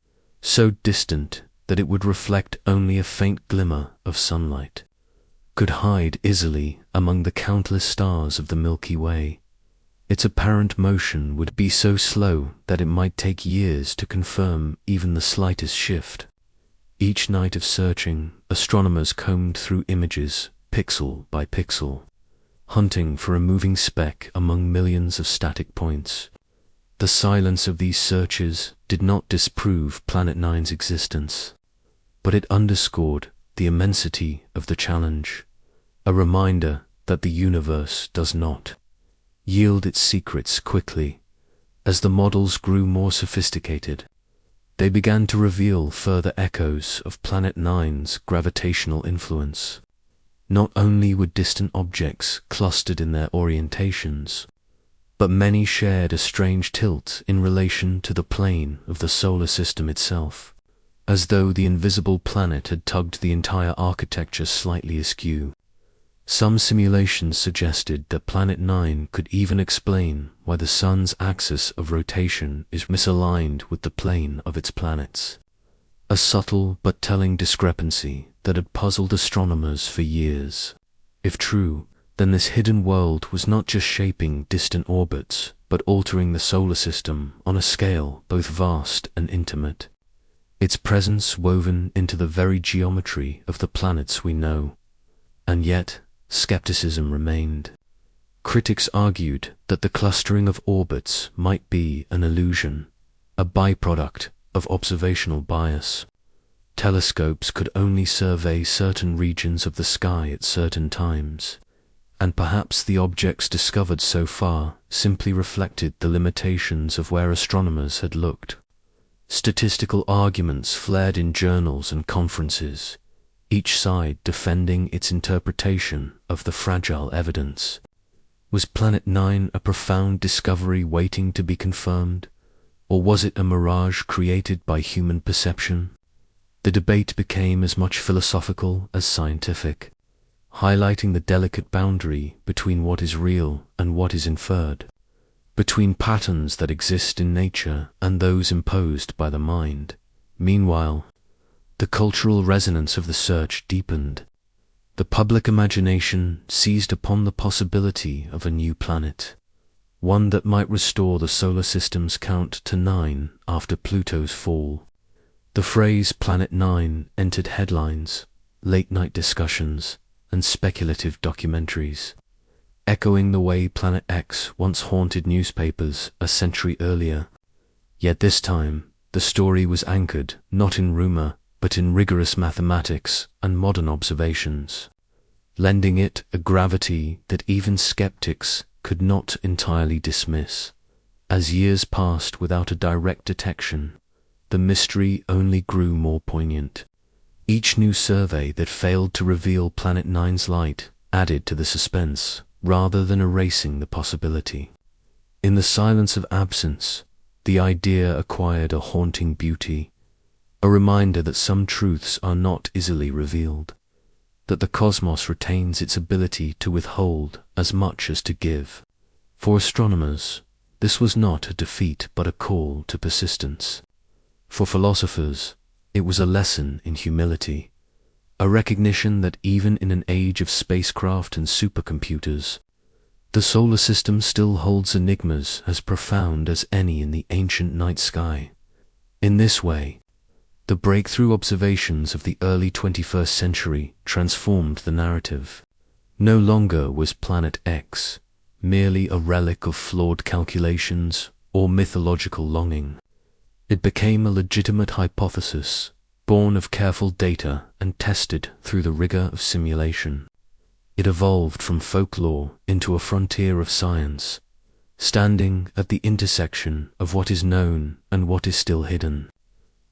so distant that it would reflect only a faint glimmer of sunlight, could hide easily among the countless stars of the Milky Way. Its apparent motion would be so slow that it might take years to confirm even the slightest shift. Each night of searching, astronomers combed through images, pixel by pixel, hunting for a moving speck among millions of static points. The silence of these searches did not disprove Planet 9's existence, but it underscored the immensity of the challenge, a reminder that the universe does not yield its secrets quickly. As the models grew more sophisticated, they began to reveal further echoes of Planet 9's gravitational influence. Not only were distant objects clustered in their orientations, but many shared a strange tilt in relation to the plane of the solar system itself, as though the invisible planet had tugged the entire architecture slightly askew. Some simulations suggested that Planet 9 could even explain why the Sun's axis of rotation is misaligned with the plane of its planets. A subtle but telling discrepancy that had puzzled astronomers for years. If true, then this hidden world was not just shaping distant orbits, but altering the solar system on a scale both vast and intimate. Its presence woven into the very geometry of the planets we know. And yet, skepticism remained. Critics argued that the clustering of orbits might be an illusion, a byproduct of observational bias. Telescopes could only survey certain regions of the sky at certain times, and perhaps the objects discovered so far simply reflected the limitations of where astronomers had looked. Statistical arguments flared in journals and conferences, each side defending its interpretation of the fragile evidence. Was Planet 9 a profound discovery waiting to be confirmed, or was it a mirage created by human perception? The debate became as much philosophical as scientific, highlighting the delicate boundary between what is real and what is inferred, between patterns that exist in nature and those imposed by the mind. Meanwhile, the cultural resonance of the search deepened. The public imagination seized upon the possibility of a new planet, one that might restore the solar system's count to 9 after Pluto's fall. The phrase Planet 9 entered headlines, late-night discussions, and speculative documentaries, echoing the way Planet X once haunted newspapers a century earlier. Yet this time, the story was anchored not in rumor, but in rigorous mathematics and modern observations, lending it a gravity that even skeptics could not entirely dismiss. As years passed without a direct detection, the mystery only grew more poignant. Each new survey that failed to reveal Planet 9's light added to the suspense, rather than erasing the possibility. In the silence of absence, the idea acquired a haunting beauty, a reminder that some truths are not easily revealed, that the cosmos retains its ability to withhold as much as to give. For astronomers, this was not a defeat but a call to persistence. For philosophers, it was a lesson in humility, a recognition that even in an age of spacecraft and supercomputers, the solar system still holds enigmas as profound as any in the ancient night sky. In this way, the breakthrough observations of the early 21st century transformed the narrative. No longer was Planet X merely a relic of flawed calculations or mythological longing. It became a legitimate hypothesis, born of careful data and tested through the rigor of simulation. It evolved from folklore into a frontier of science, standing at the intersection of what is known and what is still hidden.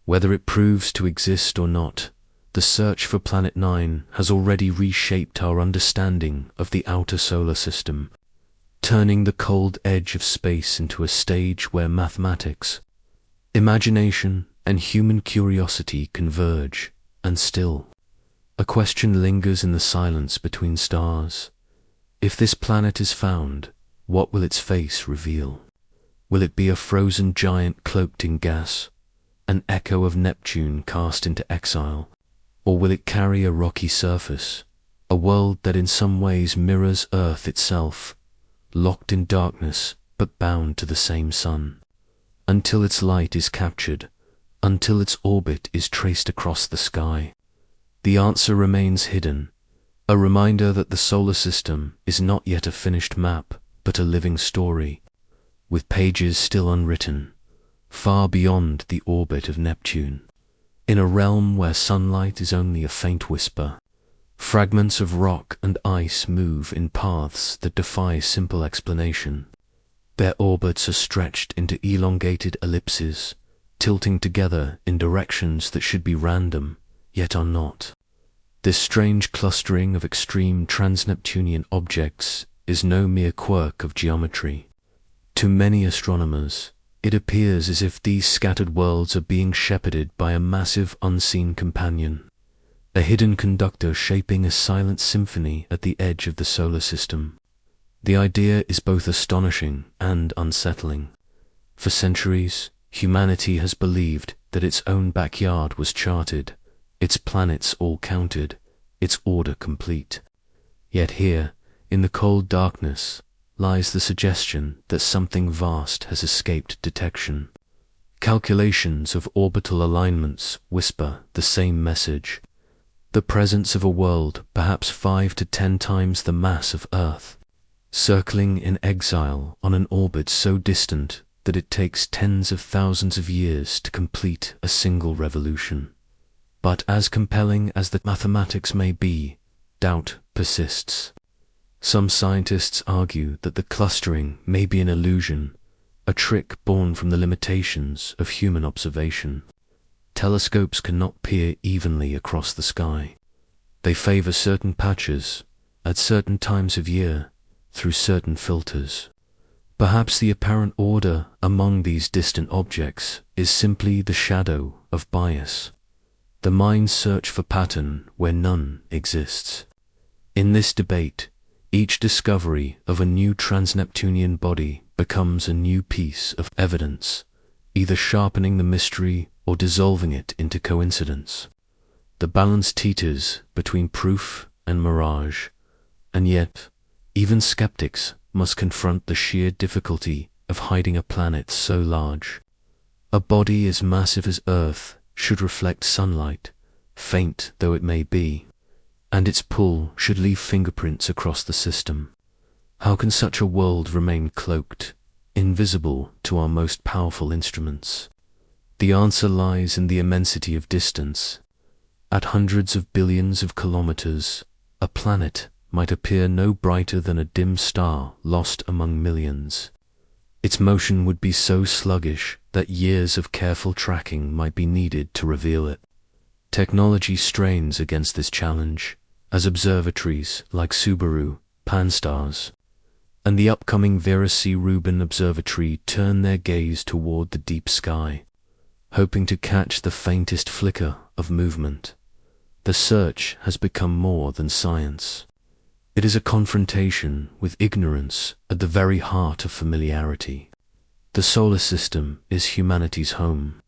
Whether it proves to exist or not, the search for Planet 9 has already reshaped our understanding of the outer solar system, turning the cold edge of space into a stage where mathematics, imagination, and human curiosity converge. And still, a question lingers in the silence between stars. If this planet is found, what will its face reveal? Will it be a frozen giant cloaked in gas, an echo of Neptune cast into exile? Or will it carry a rocky surface, a world that in some ways mirrors Earth itself, locked in darkness but bound to the same sun? Until its light is captured, until its orbit is traced across the sky, the answer remains hidden, a reminder that the solar system is not yet a finished map, but a living story, with pages still unwritten, far beyond the orbit of Neptune. In a realm where sunlight is only a faint whisper, fragments of rock and ice move in paths that defy simple explanation. Their orbits are stretched into elongated ellipses, tilting together in directions that should be random, yet are not. This strange clustering of extreme trans-Neptunian objects is no mere quirk of geometry. To many astronomers, it appears as if these scattered worlds are being shepherded by a massive unseen companion, a hidden conductor shaping a silent symphony at the edge of the solar system. The idea is both astonishing and unsettling. For centuries, humanity has believed that its own backyard was charted, its planets all counted, its order complete. Yet here, in the cold darkness, lies the suggestion that something vast has escaped detection. Calculations of orbital alignments whisper the same message: the presence of a world perhaps 5 to 10 times the mass of Earth, circling in exile on an orbit so distant that it takes tens of thousands of years to complete a single revolution. But as compelling as the mathematics may be, doubt persists. Some scientists argue that the clustering may be an illusion, a trick born from the limitations of human observation. Telescopes cannot peer evenly across the sky. They favor certain patches, at certain times of year, through certain filters. Perhaps the apparent order among these distant objects is simply the shadow of bias, the mind's search for pattern where none exists. In this debate, each discovery of a new trans-Neptunian body becomes a new piece of evidence, either sharpening the mystery or dissolving it into coincidence. The balance teeters between proof and mirage, and yet, even skeptics must confront the sheer difficulty of hiding a planet so large. A body as massive as Earth should reflect sunlight, faint though it may be, and its pull should leave fingerprints across the system. How can such a world remain cloaked, invisible to our most powerful instruments? The answer lies in the immensity of distance. At hundreds of billions of kilometers, a planet might appear no brighter than a dim star lost among millions. Its motion would be so sluggish that years of careful tracking might be needed to reveal it. Technology strains against this challenge, as observatories like Subaru, Pan-STARRS, and the upcoming Vera C. Rubin Observatory turn their gaze toward the deep sky, hoping to catch the faintest flicker of movement. The search has become more than science. It is a confrontation with ignorance at the very heart of familiarity. The solar system is humanity's home,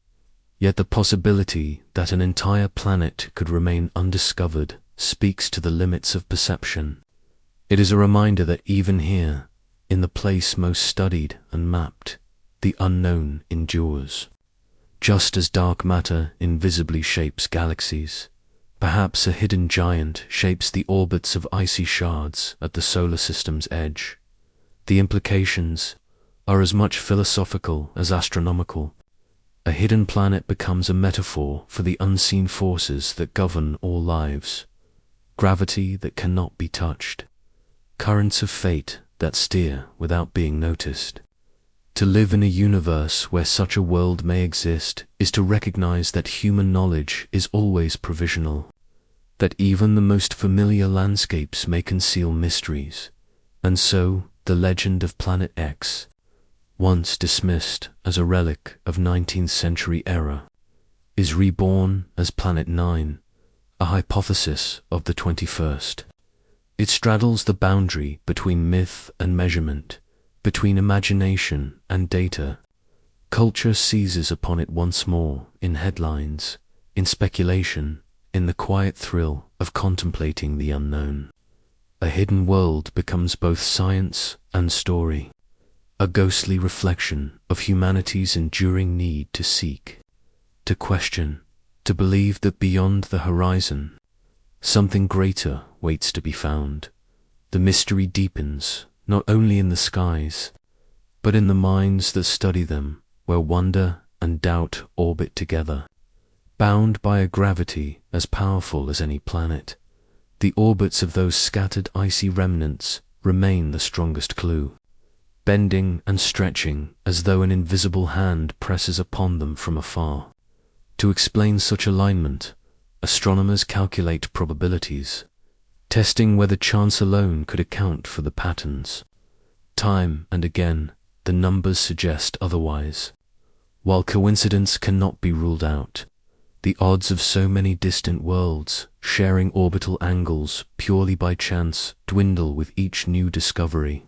yet the possibility that an entire planet could remain undiscovered speaks to the limits of perception. It is a reminder that even here, in the place most studied and mapped, the unknown endures. Just as dark matter invisibly shapes galaxies, perhaps a hidden giant shapes the orbits of icy shards at the solar system's edge. The implications are as much philosophical as astronomical. A hidden planet becomes a metaphor for the unseen forces that govern all lives. Gravity that cannot be touched. Currents of fate that steer without being noticed. To live in a universe where such a world may exist is to recognize that human knowledge is always provisional, that even the most familiar landscapes may conceal mysteries, and so the legend of Planet X, once dismissed as a relic of 19th century era, is reborn as Planet 9, a hypothesis of the 21st. It straddles the boundary between myth and measurement, between imagination and data. Culture seizes upon it once more in headlines, in speculation, in the quiet thrill of contemplating the unknown. A hidden world becomes both science and story, a ghostly reflection of humanity's enduring need to seek, to question, to believe that beyond the horizon, something greater waits to be found. The mystery deepens, not only in the skies, but in the minds that study them, where wonder and doubt orbit together. Bound by a gravity as powerful as any planet, the orbits of those scattered icy remnants remain the strongest clue, bending and stretching as though an invisible hand presses upon them from afar. To explain such alignment, astronomers calculate probabilities, testing whether chance alone could account for the patterns. Time and again, the numbers suggest otherwise. While coincidence cannot be ruled out, the odds of so many distant worlds sharing orbital angles purely by chance dwindle with each new discovery.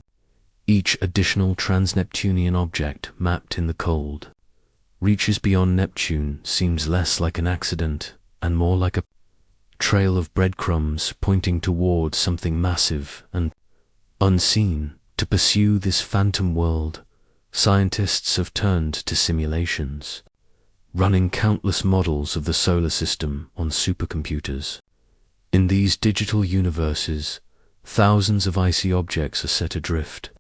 Each additional trans-Neptunian object mapped in the cold reaches beyond Neptune seems less like an accident and more like a trail of breadcrumbs pointing toward something massive and unseen. To pursue this phantom world, scientists have turned to simulations, running countless models of the solar system on supercomputers. In these digital universes, thousands of icy objects are set adrift,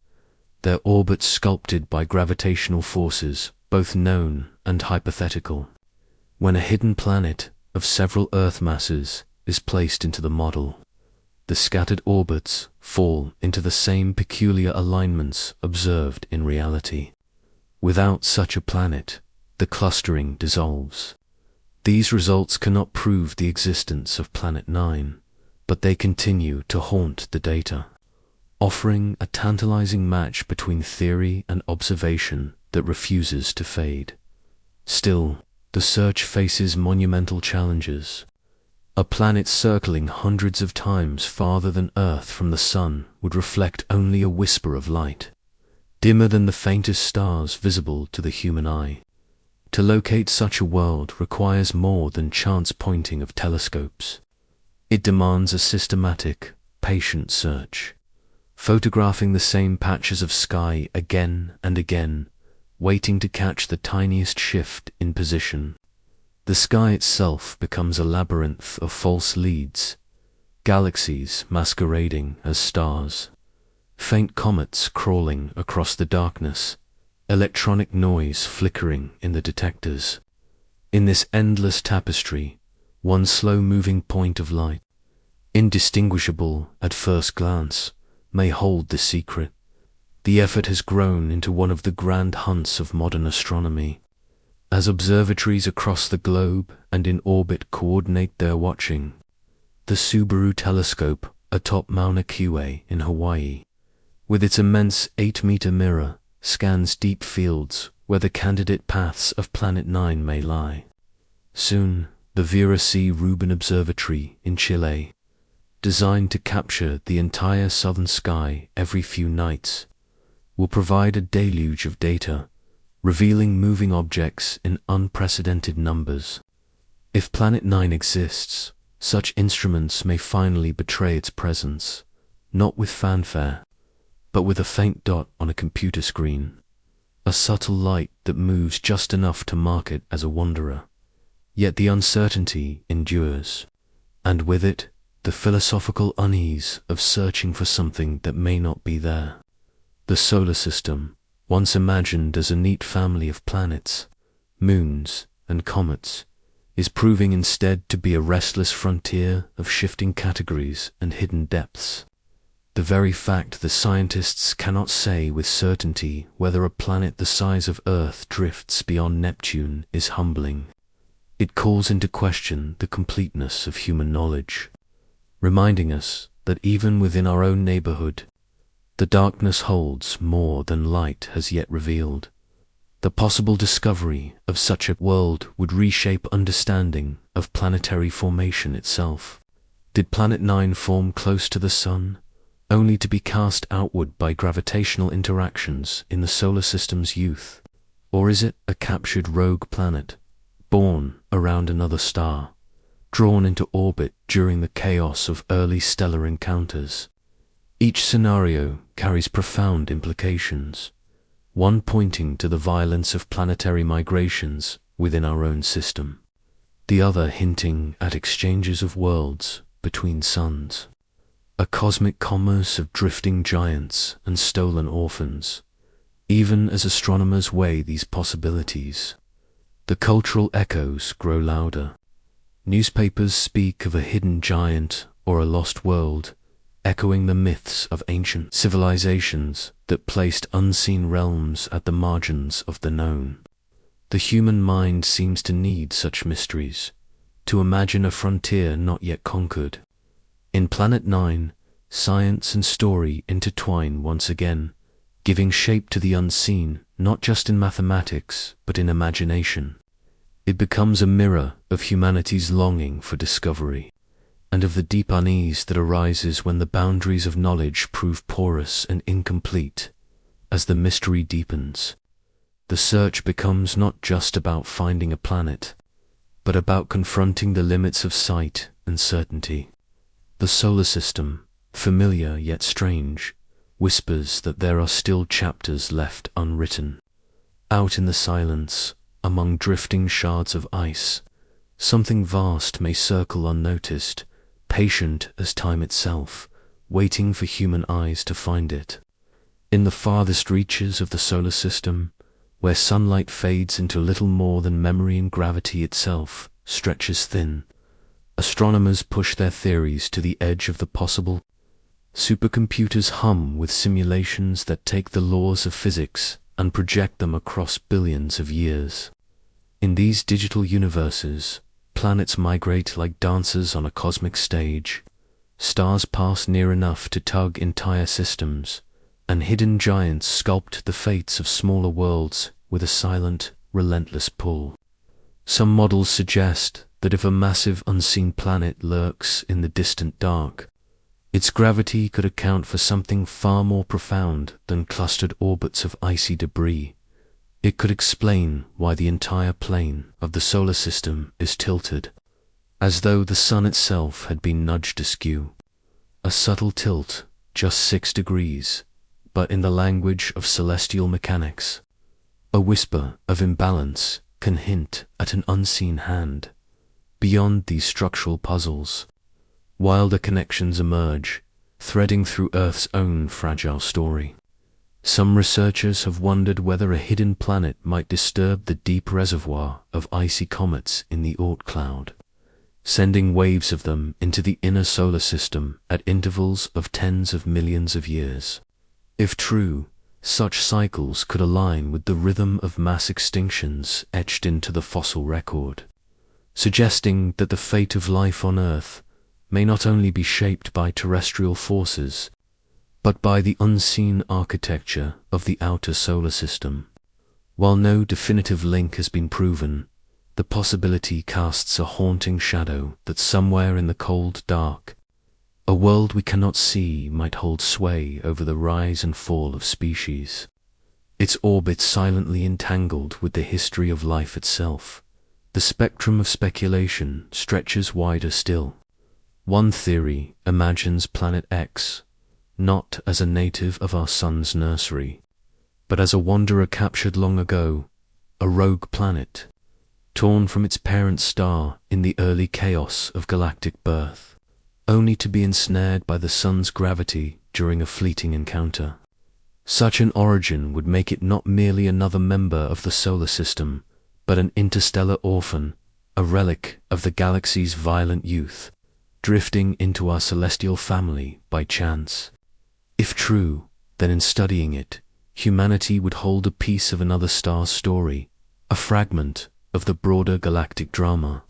their orbits sculpted by gravitational forces both known and hypothetical. When a hidden planet of several Earth masses is placed into the model, the scattered orbits fall into the same peculiar alignments observed in reality. Without such a planet, the clustering dissolves. These results cannot prove the existence of Planet 9, but they continue to haunt the data, offering a tantalizing match between theory and observation that refuses to fade. Still, the search faces monumental challenges. A planet circling hundreds of times farther than Earth from the Sun would reflect only a whisper of light, dimmer than the faintest stars visible to the human eye. To locate such a world requires more than chance pointing of telescopes. It demands a systematic, patient search, photographing the same patches of sky again and again, waiting to catch the tiniest shift in position. The sky itself becomes a labyrinth of false leads, galaxies masquerading as stars, faint comets crawling across the darkness, electronic noise flickering in the detectors. In this endless tapestry, one slow-moving point of light, indistinguishable at first glance, may hold the secret. The effort has grown into one of the grand hunts of modern astronomy. As observatories across the globe and in orbit coordinate their watching, the Subaru telescope atop Mauna Kea in Hawaii, with its immense 8-meter mirror, scans deep fields where the candidate paths of Planet 9 may lie. Soon, the Vera C. Rubin Observatory in Chile, designed to capture the entire southern sky every few nights, will provide a deluge of data, revealing moving objects in unprecedented numbers. If Planet 9 exists, such instruments may finally betray its presence, not with fanfare, but with a faint dot on a computer screen, a subtle light that moves just enough to mark it as a wanderer. Yet the uncertainty endures, and with it, the philosophical unease of searching for something that may not be there. The solar system, once imagined as a neat family of planets, moons, and comets, is proving instead to be a restless frontier of shifting categories and hidden depths. The very fact that scientists cannot say with certainty whether a planet the size of Earth drifts beyond Neptune is humbling. It calls into question the completeness of human knowledge, reminding us that even within our own neighborhood, the darkness holds more than light has yet revealed. The possible discovery of such a world would reshape understanding of planetary formation itself. Did Planet 9 form close to the Sun, only to be cast outward by gravitational interactions in the solar system's youth? Or is it a captured rogue planet, born around another star, drawn into orbit during the chaos of early stellar encounters? Each scenario carries profound implications, one pointing to the violence of planetary migrations within our own system, the other hinting at exchanges of worlds between suns, a cosmic commerce of drifting giants and stolen orphans. Even as astronomers weigh these possibilities, the cultural echoes grow louder. Newspapers speak of a hidden giant or a lost world, echoing the myths of ancient civilizations that placed unseen realms at the margins of the known. The human mind seems to need such mysteries to imagine a frontier not yet conquered. In Planet 9, science and story intertwine once again, giving shape to the unseen, not just in mathematics, but in imagination. It becomes a mirror of humanity's longing for discovery, and of the deep unease that arises when the boundaries of knowledge prove porous and incomplete. As the mystery deepens, the search becomes not just about finding a planet, but about confronting the limits of sight and certainty. The solar system, familiar yet strange, whispers that there are still chapters left unwritten. Out in the silence, among drifting shards of ice, something vast may circle unnoticed, patient as time itself, waiting for human eyes to find it. In the farthest reaches of the solar system, where sunlight fades into little more than memory and gravity itself stretches thin, astronomers push their theories to the edge of the possible. Supercomputers hum with simulations that take the laws of physics and project them across billions of years. In these digital universes, planets migrate like dancers on a cosmic stage. Stars pass near enough to tug entire systems, and hidden giants sculpt the fates of smaller worlds with a silent, relentless pull. Some models suggest that if a massive unseen planet lurks in the distant dark, its gravity could account for something far more profound than clustered orbits of icy debris. It could explain why the entire plane of the solar system is tilted, as though the sun itself had been nudged askew. A subtle tilt, just 6 degrees, but in the language of celestial mechanics, a whisper of imbalance can hint at an unseen hand. Beyond these structural puzzles, wilder connections emerge, threading through Earth's own fragile story. Some researchers have wondered whether a hidden planet might disturb the deep reservoir of icy comets in the Oort cloud, sending waves of them into the inner solar system at intervals of tens of millions of years. If true, such cycles could align with the rhythm of mass extinctions etched into the fossil record, suggesting that the fate of life on Earth may not only be shaped by terrestrial forces, but by the unseen architecture of the outer solar system. While no definitive link has been proven, the possibility casts a haunting shadow that somewhere in the cold dark, a world we cannot see might hold sway over the rise and fall of species, its orbit silently entangled with the history of life itself. The spectrum of speculation stretches wider still. One theory imagines Planet X not as a native of our sun's nursery, but as a wanderer captured long ago, a rogue planet, torn from its parent star in the early chaos of galactic birth, only to be ensnared by the sun's gravity during a fleeting encounter. Such an origin would make it not merely another member of the solar system, but an interstellar orphan, a relic of the galaxy's violent youth, drifting into our celestial family by chance. If true, then in studying it, humanity would hold a piece of another star's story, a fragment of the broader galactic drama,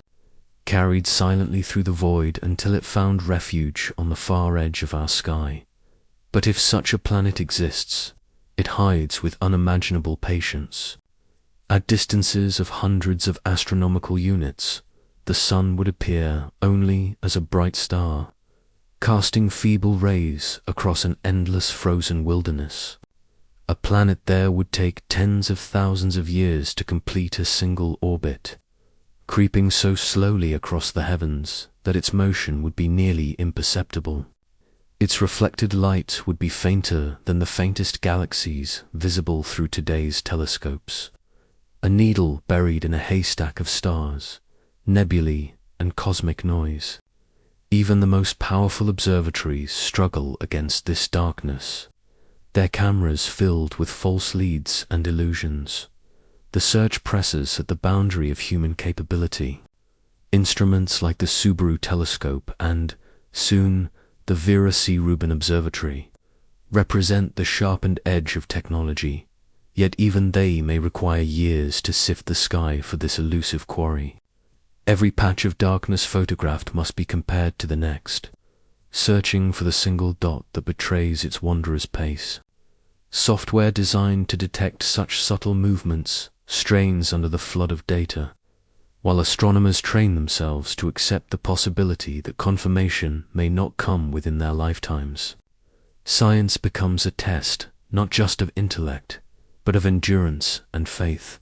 carried silently through the void until it found refuge on the far edge of our sky. But if such a planet exists, it hides with unimaginable patience. At distances of hundreds of astronomical units, the sun would appear only as a bright star, casting feeble rays across an endless frozen wilderness. A planet there would take tens of thousands of years to complete a single orbit, creeping so slowly across the heavens that its motion would be nearly imperceptible. Its reflected light would be fainter than the faintest galaxies visible through today's telescopes, a needle buried in a haystack of stars, nebulae, and cosmic noise. Even the most powerful observatories struggle against this darkness, their cameras filled with false leads and illusions. The search presses at the boundary of human capability. Instruments like the Subaru telescope and, soon, the Vera C. Rubin Observatory represent the sharpened edge of technology, yet even they may require years to sift the sky for this elusive quarry. Every patch of darkness photographed must be compared to the next, searching for the single dot that betrays its wanderer's pace. Software designed to detect such subtle movements strains under the flood of data, while astronomers train themselves to accept the possibility that confirmation may not come within their lifetimes. Science becomes a test, not just of intellect, but of endurance and faith,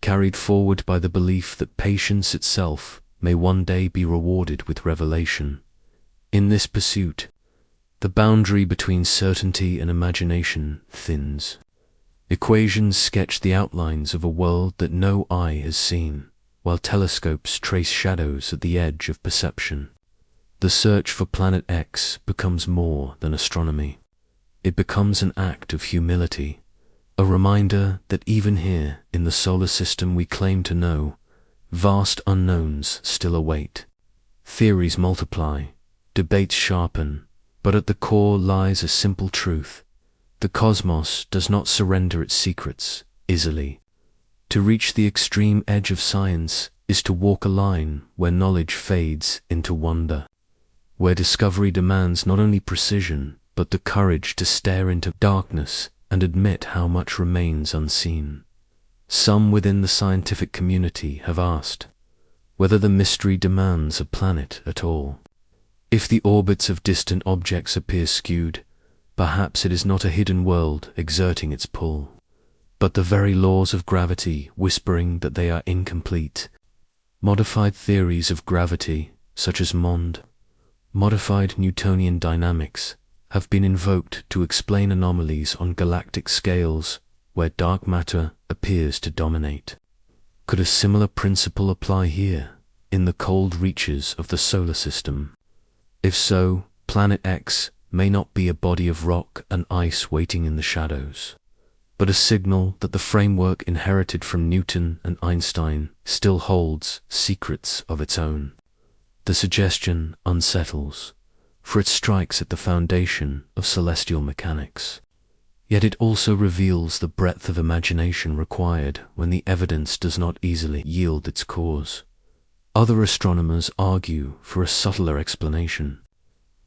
carried forward by the belief that patience itself may one day be rewarded with revelation. In this pursuit, the boundary between certainty and imagination thins. Equations sketch the outlines of a world that no eye has seen, while telescopes trace shadows at the edge of perception. The search for Planet X becomes more than astronomy. It becomes an act of humility, a reminder that even here in the solar system we claim to know, vast unknowns still await. Theories multiply, debates sharpen, but at the core lies a simple truth. The cosmos does not surrender its secrets easily. To reach the extreme edge of science is to walk a line where knowledge fades into wonder, where discovery demands not only precision, but the courage to stare into darkness and admit how much remains unseen. Some within the scientific community have asked whether the mystery demands a planet at all. If the orbits of distant objects appear skewed, perhaps it is not a hidden world exerting its pull, but the very laws of gravity whispering that they are incomplete. Modified theories of gravity, such as modified Newtonian dynamics, have been invoked to explain anomalies on galactic scales where dark matter appears to dominate. Could a similar principle apply here, in the cold reaches of the solar system? If so, Planet X may not be a body of rock and ice waiting in the shadows, but a signal that the framework inherited from Newton and Einstein still holds secrets of its own. The suggestion unsettles, for it strikes at the foundation of celestial mechanics. Yet it also reveals the breadth of imagination required when the evidence does not easily yield its cause. Other astronomers argue for a subtler explanation,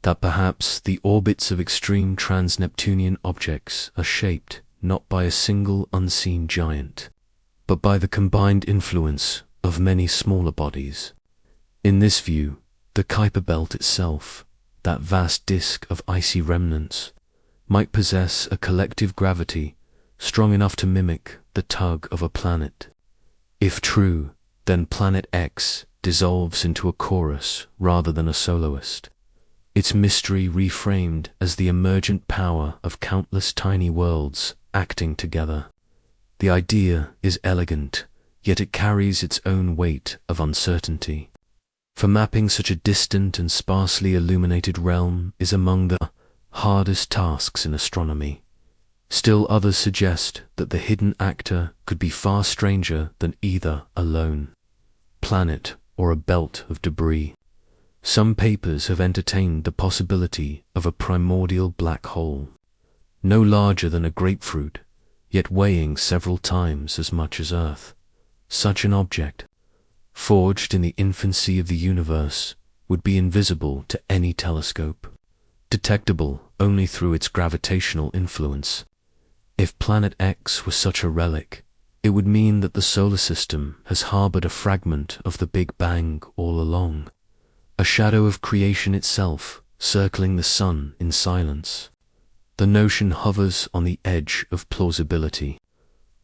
that perhaps the orbits of extreme trans-Neptunian objects are shaped not by a single unseen giant, but by the combined influence of many smaller bodies. In this view, the Kuiper Belt itself, that vast disk of icy remnants, might possess a collective gravity strong enough to mimic the tug of a planet. If true, then Planet X dissolves into a chorus rather than a soloist, its mystery reframed as the emergent power of countless tiny worlds acting together. The idea is elegant, yet it carries its own weight of uncertainty. For mapping such a distant and sparsely illuminated realm is among the hardest tasks in astronomy. Still others suggest that the hidden actor could be far stranger than either a lone planet or a belt of debris. Some papers have entertained the possibility of a primordial black hole, no larger than a grapefruit, yet weighing several times as much as Earth. Such an object, forged in the infancy of the universe, would be invisible to any telescope, detectable only through its gravitational influence. If Planet X was such a relic, it would mean that the solar system has harbored a fragment of the Big Bang all along, a shadow of creation itself circling the sun in silence. The notion hovers on the edge of plausibility,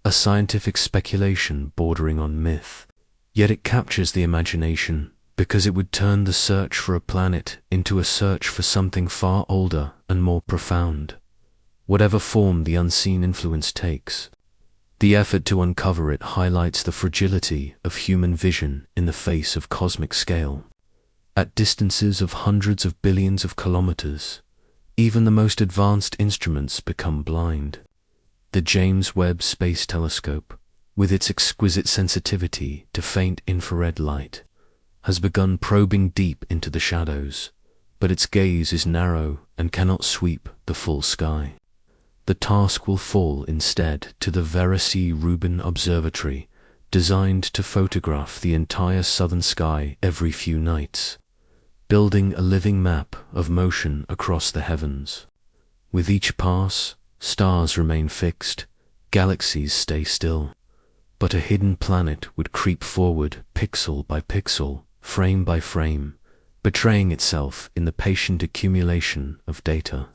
a scientific speculation bordering on myth. Yet it captures the imagination because it would turn the search for a planet into a search for something far older and more profound, whatever form the unseen influence takes. The effort to uncover it highlights the fragility of human vision in the face of cosmic scale. At distances of hundreds of billions of kilometers, even the most advanced instruments become blind. The James Webb Space Telescope, with its exquisite sensitivity to faint infrared light, has begun probing deep into the shadows, but its gaze is narrow and cannot sweep the full sky. The task will fall instead to the Vera C. Rubin Observatory, designed to photograph the entire southern sky every few nights, building a living map of motion across the heavens. With each pass, stars remain fixed, galaxies stay still, but a hidden planet would creep forward pixel by pixel, frame by frame, betraying itself in the patient accumulation of data.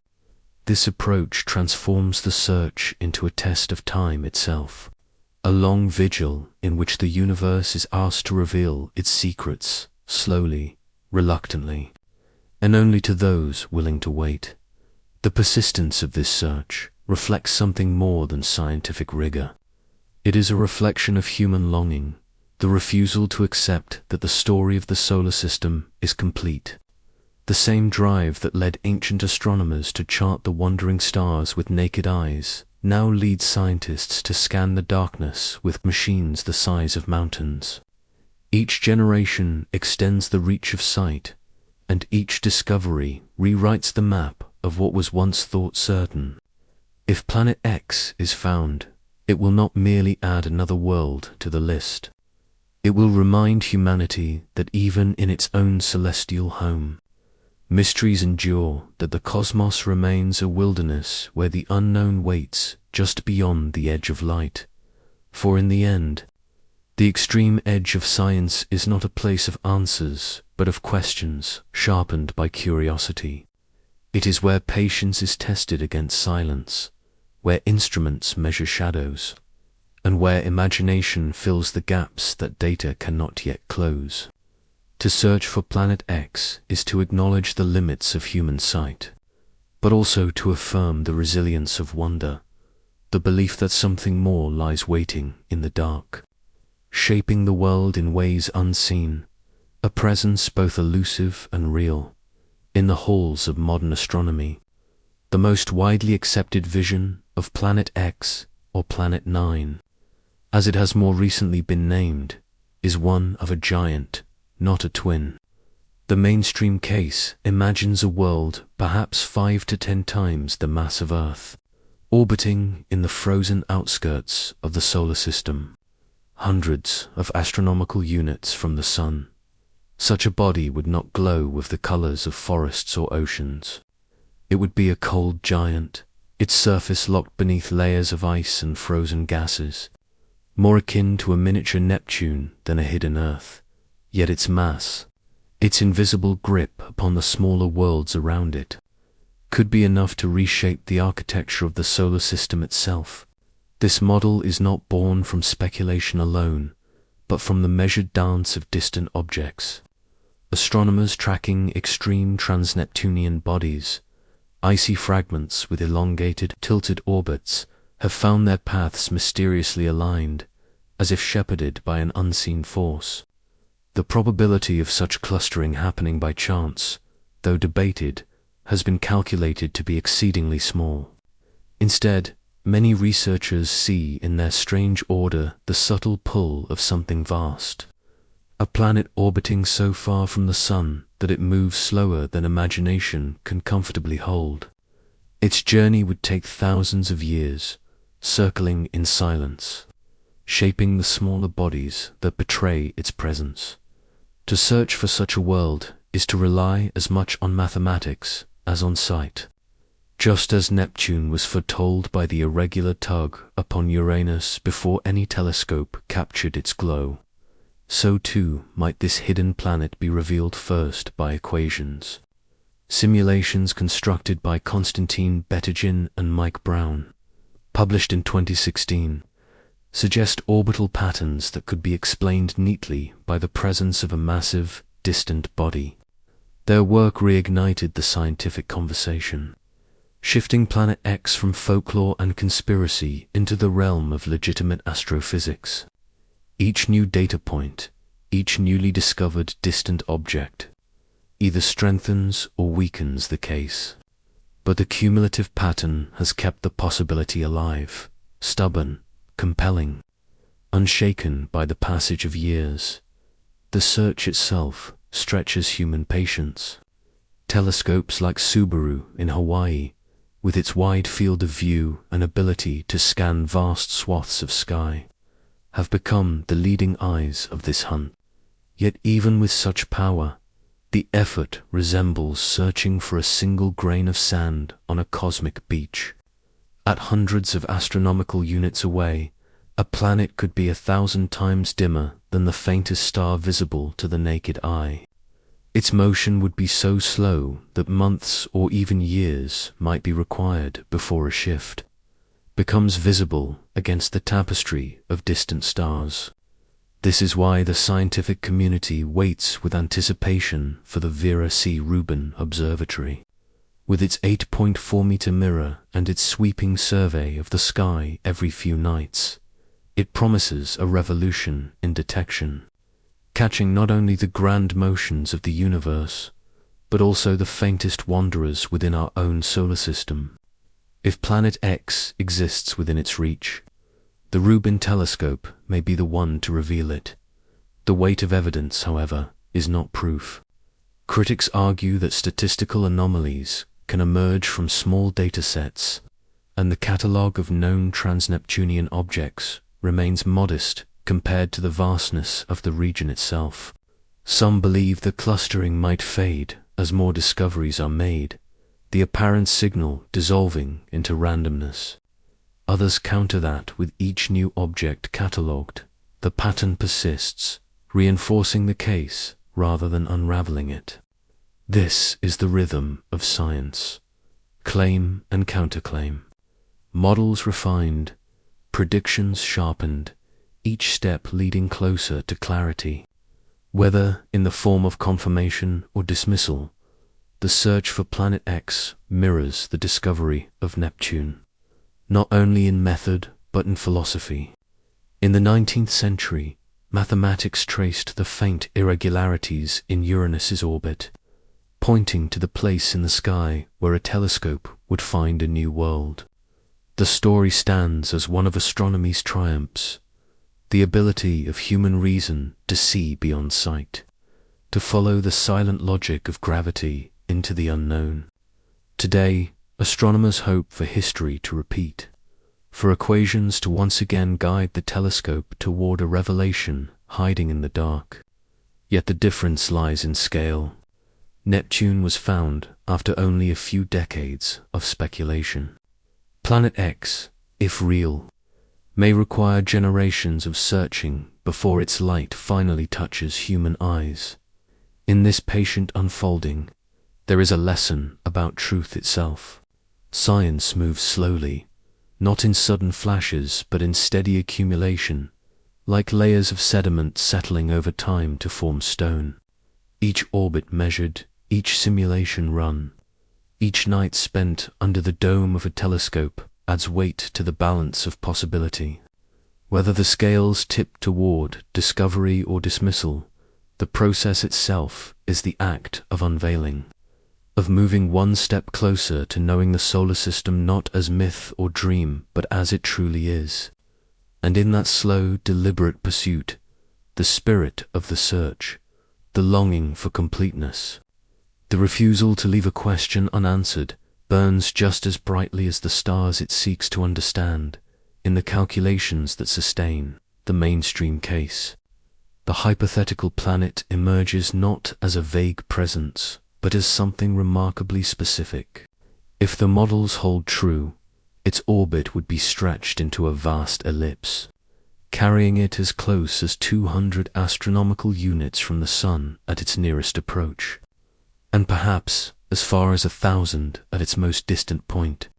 This approach transforms the search into a test of time itself, a long vigil in which the universe is asked to reveal its secrets, slowly, reluctantly, and only to those willing to wait. The persistence of this search reflects something more than scientific rigor. It is a reflection of human longing, the refusal to accept that the story of the solar system is complete. The same drive that led ancient astronomers to chart the wandering stars with naked eyes now leads scientists to scan the darkness with machines the size of mountains. Each generation extends the reach of sight, and each discovery rewrites the map of what was once thought certain. If Planet X is found, it will not merely add another world to the list. It will remind humanity that even in its own celestial home, mysteries endure, that the cosmos remains a wilderness where the unknown waits just beyond the edge of light. For in the end, the extreme edge of science is not a place of answers, but of questions sharpened by curiosity. It is where patience is tested against silence, where instruments measure shadows, and where imagination fills the gaps that data cannot yet close. To search for Planet X is to acknowledge the limits of human sight, but also to affirm the resilience of wonder, the belief that something more lies waiting in the dark, shaping the world in ways unseen, a presence both elusive and real. In the halls of modern astronomy, the most widely accepted vision of Planet X, or Planet 9, as it has more recently been named, is one of a giant, not a twin. The mainstream case imagines a world perhaps 5 to 10 times the mass of Earth, orbiting in the frozen outskirts of the solar system, hundreds of astronomical units from the Sun. Such a body would not glow with the colors of forests or oceans. It would be a cold giant, its surface locked beneath layers of ice and frozen gases, more akin to a miniature Neptune than a hidden Earth. Yet its mass, its invisible grip upon the smaller worlds around it, could be enough to reshape the architecture of the solar system itself. This model is not born from speculation alone, but from the measured dance of distant objects. Astronomers tracking extreme trans-Neptunian bodies, icy fragments with elongated, tilted orbits, have found their paths mysteriously aligned, as if shepherded by an unseen force. The probability of such clustering happening by chance, though debated, has been calculated to be exceedingly small. Instead, many researchers see in their strange order the subtle pull of something vast. A planet orbiting so far from the Sun that it moves slower than imagination can comfortably hold. Its journey would take thousands of years, circling in silence, shaping the smaller bodies that betray its presence. To search for such a world is to rely as much on mathematics as on sight. Just as Neptune was foretold by the irregular tug upon Uranus before any telescope captured its glow, so too might this hidden planet be revealed first by equations. Simulations constructed by Konstantin Bettigin and Mike Brown, published in 2016, suggest orbital patterns that could be explained neatly by the presence of a massive, distant body. Their work reignited the scientific conversation, shifting Planet X from folklore and conspiracy into the realm of legitimate astrophysics. Each new data point, each newly discovered distant object, either strengthens or weakens the case. But the cumulative pattern has kept the possibility alive, stubborn, compelling, unshaken by the passage of years. The search itself stretches human patience. Telescopes like Subaru in Hawaii, with its wide field of view and ability to scan vast swaths of sky, have become the leading eyes of this hunt. Yet even with such power, the effort resembles searching for a single grain of sand on a cosmic beach. At hundreds of astronomical units away, a planet could be 1,000 times dimmer than the faintest star visible to the naked eye. Its motion would be so slow that months or even years might be required before a shift becomes visible against the tapestry of distant stars. This is why the scientific community waits with anticipation for the Vera C. Rubin Observatory. With its 8.4-meter mirror and its sweeping survey of the sky every few nights, it promises a revolution in detection, catching not only the grand motions of the universe, but also the faintest wanderers within our own solar system. If Planet X exists within its reach, the Rubin telescope may be the one to reveal it. The weight of evidence, however, is not proof. Critics argue that statistical anomalies can emerge from small data sets, and the catalogue of known trans-Neptunian objects remains modest compared to the vastness of the region itself. Some believe the clustering might fade as more discoveries are made, the apparent signal dissolving into randomness. Others counter that with each new object catalogued, the pattern persists, reinforcing the case rather than unraveling it. This is the rhythm of science. Claim and counterclaim. Models refined, predictions sharpened, each step leading closer to clarity. Whether in the form of confirmation or dismissal, the search for Planet X mirrors the discovery of Neptune, not only in method but in philosophy. In the 19th century, mathematics traced the faint irregularities in Uranus's orbit, pointing to the place in the sky where a telescope would find a new world. The story stands as one of astronomy's triumphs, the ability of human reason to see beyond sight, to follow the silent logic of gravity into the unknown. Today, astronomers hope for history to repeat, for equations to once again guide the telescope toward a revelation hiding in the dark. Yet the difference lies in scale. Neptune was found after only a few decades of speculation. Planet X, if real, may require generations of searching before its light finally touches human eyes. In this patient unfolding, there is a lesson about truth itself. Science moves slowly, not in sudden flashes but in steady accumulation, like layers of sediment settling over time to form stone. Each orbit measured, each simulation run, each night spent under the dome of a telescope adds weight to the balance of possibility. Whether the scales tip toward discovery or dismissal, the process itself is the act of unveiling, of moving one step closer to knowing the solar system not as myth or dream but as it truly is. And in that slow, deliberate pursuit, the spirit of the search, the longing for completeness, the refusal to leave a question unanswered, burns just as brightly as the stars it seeks to understand in the calculations that sustain the mainstream case. The hypothetical planet emerges not as a vague presence, but as something remarkably specific. If the models hold true, its orbit would be stretched into a vast ellipse, carrying it as close as 200 astronomical units from the Sun at its nearest approach, and perhaps as far as 1,000 at its most distant point.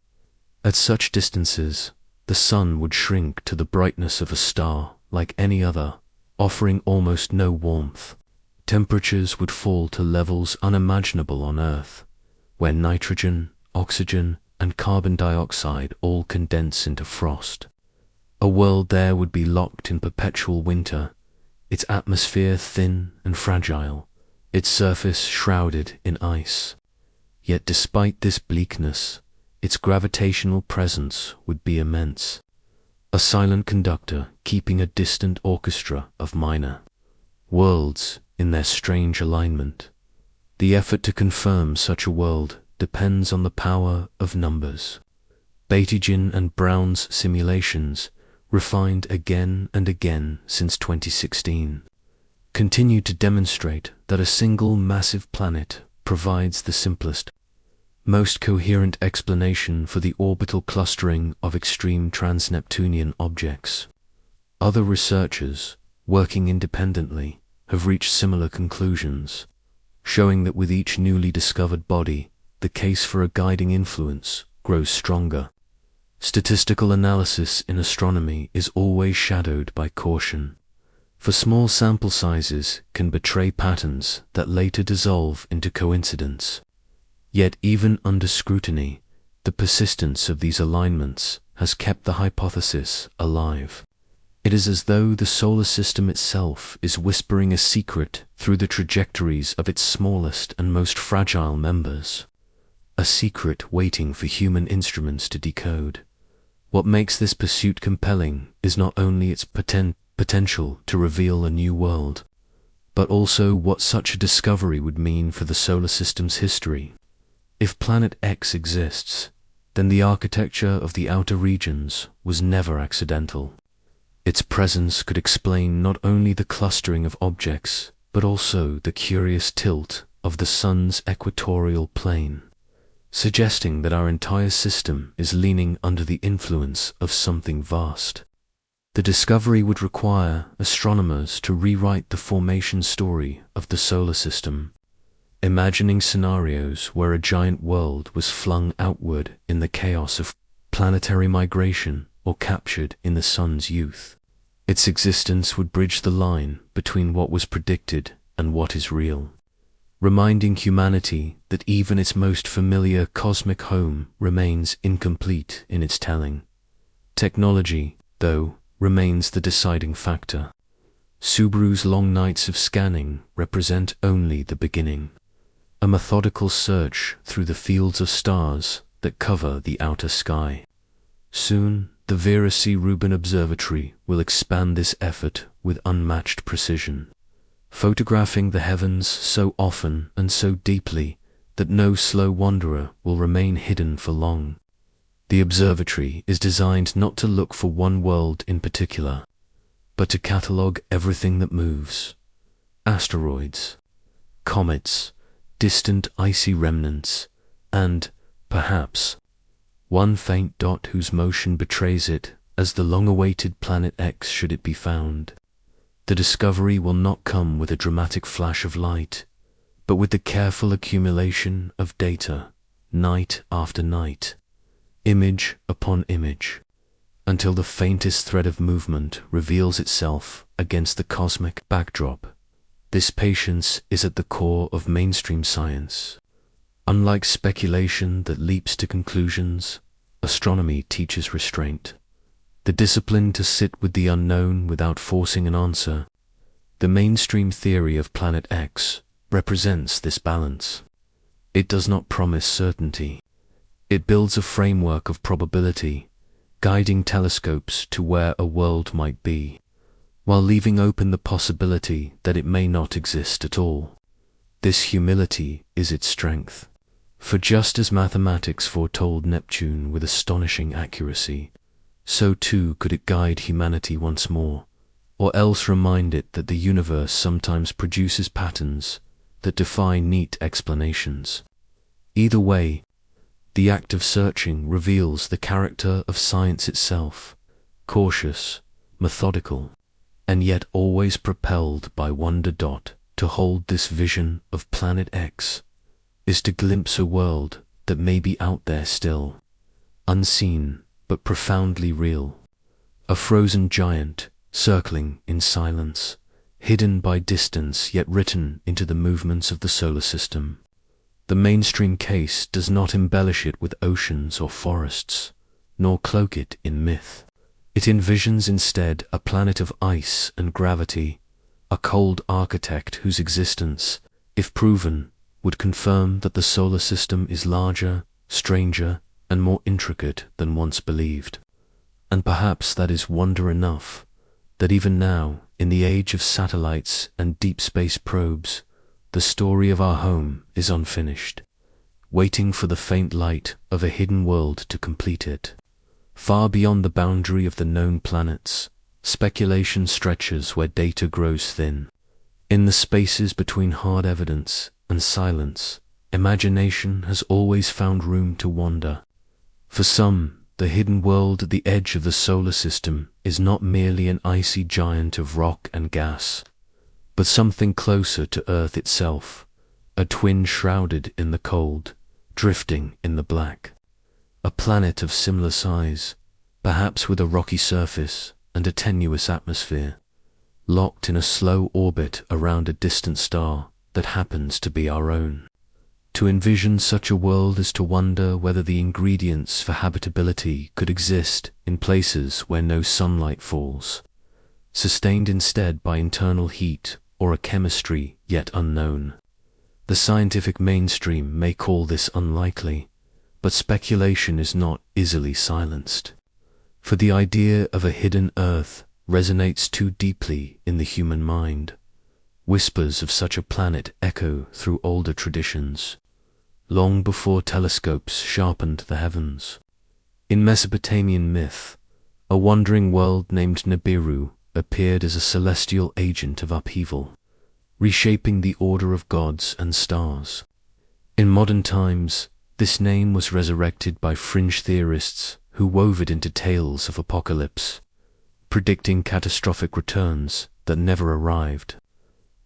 At such distances, the Sun would shrink to the brightness of a star like any other, offering almost no warmth. Temperatures would fall to levels unimaginable on Earth, where nitrogen, oxygen, and carbon dioxide all condense into frost. A world there would be locked in perpetual winter, its atmosphere thin and fragile, its surface shrouded in ice. Yet despite this bleakness, its gravitational presence would be immense, a silent conductor keeping a distant orchestra of minor worlds in their strange alignment. The effort to confirm such a world depends on the power of numbers. Batygin and Brown's simulations refined again and again since 2016, continue to demonstrate that a single massive planet provides the simplest, most coherent explanation for the orbital clustering of extreme trans-Neptunian objects. Other researchers, working independently, have reached similar conclusions, showing that with each newly discovered body, the case for a guiding influence grows stronger. Statistical analysis in astronomy is always shadowed by caution, for small sample sizes can betray patterns that later dissolve into coincidence. Yet even under scrutiny, the persistence of these alignments has kept the hypothesis alive. It is as though the solar system itself is whispering a secret through the trajectories of its smallest and most fragile members, a secret waiting for human instruments to decode. What makes this pursuit compelling is not only its potential to reveal a new world, but also what such a discovery would mean for the solar system's history. If Planet X exists, then the architecture of the outer regions was never accidental. Its presence could explain not only the clustering of objects, but also the curious tilt of the Sun's equatorial plane, suggesting that our entire system is leaning under the influence of something vast. The discovery would require astronomers to rewrite the formation story of the solar system, imagining scenarios where a giant world was flung outward in the chaos of planetary migration or captured in the Sun's youth. Its existence would bridge the line between what was predicted and what is real, reminding humanity that even its most familiar cosmic home remains incomplete in its telling. Technology, though, remains the deciding factor. Subaru's long nights of scanning represent only the beginning, a methodical search through the fields of stars that cover the outer sky. Soon, the Vera C. Rubin Observatory will expand this effort with unmatched precision, photographing the heavens so often and so deeply that no slow wanderer will remain hidden for long. The observatory is designed not to look for one world in particular, but to catalogue everything that moves: asteroids, comets, distant icy remnants, and, perhaps, one faint dot whose motion betrays it as the long-awaited Planet X should it be found. The discovery will not come with a dramatic flash of light, but with the careful accumulation of data, night after night, image upon image, until the faintest thread of movement reveals itself against the cosmic backdrop. This patience is at the core of mainstream science. Unlike speculation that leaps to conclusions, astronomy teaches restraint, the discipline to sit with the unknown without forcing an answer. The mainstream theory of Planet X represents this balance. It does not promise certainty. It builds a framework of probability, guiding telescopes to where a world might be, while leaving open the possibility that it may not exist at all. This humility is its strength. For just as mathematics foretold Neptune with astonishing accuracy, so too could it guide humanity once more, or else remind it that the universe sometimes produces patterns that defy neat explanations. Either way, the act of searching reveals the character of science itself, cautious, methodical, and yet always propelled by wonder. To hold this vision of Planet X is to glimpse a world that may be out there still, unseen but profoundly real, a frozen giant circling in silence, hidden by distance yet written into the movements of the solar system. The mainstream case does not embellish it with oceans or forests, nor cloak it in myth. It envisions instead a planet of ice and gravity, a cold architect whose existence, if proven, would confirm that the solar system is larger, stranger, and more intricate than once believed. And perhaps that is wonder enough, that even now, in the age of satellites and deep space probes, the story of our home is unfinished, waiting for the faint light of a hidden world to complete it. Far beyond the boundary of the known planets, speculation stretches where data grows thin. In the spaces between hard evidence and silence, imagination has always found room to wander. For some, the hidden world at the edge of the solar system is not merely an icy giant of rock and gas, but something closer to Earth itself, a twin shrouded in the cold, drifting in the black. A planet of similar size, perhaps with a rocky surface and a tenuous atmosphere, locked in a slow orbit around a distant star that happens to be our own. To envision such a world is to wonder whether the ingredients for habitability could exist in places where no sunlight falls, sustained instead by internal heat or a chemistry yet unknown. The scientific mainstream may call this unlikely, but speculation is not easily silenced. For the idea of a hidden Earth resonates too deeply in the human mind. Whispers of such a planet echo through older traditions, long before telescopes sharpened the heavens. In Mesopotamian myth, a wandering world named Nibiru appeared as a celestial agent of upheaval, reshaping the order of gods and stars. In modern times, this name was resurrected by fringe theorists who wove it into tales of apocalypse, predicting catastrophic returns that never arrived.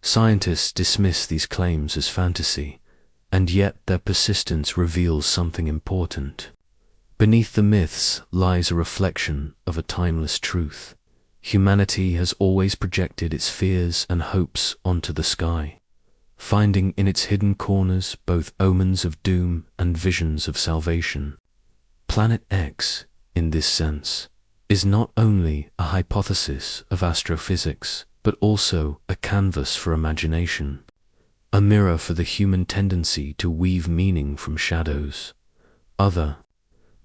Scientists dismiss these claims as fantasy, and yet their persistence reveals something important. Beneath the myths lies a reflection of a timeless truth. Humanity has always projected its fears and hopes onto the sky, finding in its hidden corners both omens of doom and visions of salvation. Planet X, in this sense, is not only a hypothesis of astrophysics, but also a canvas for imagination, a mirror for the human tendency to weave meaning from shadows. Other,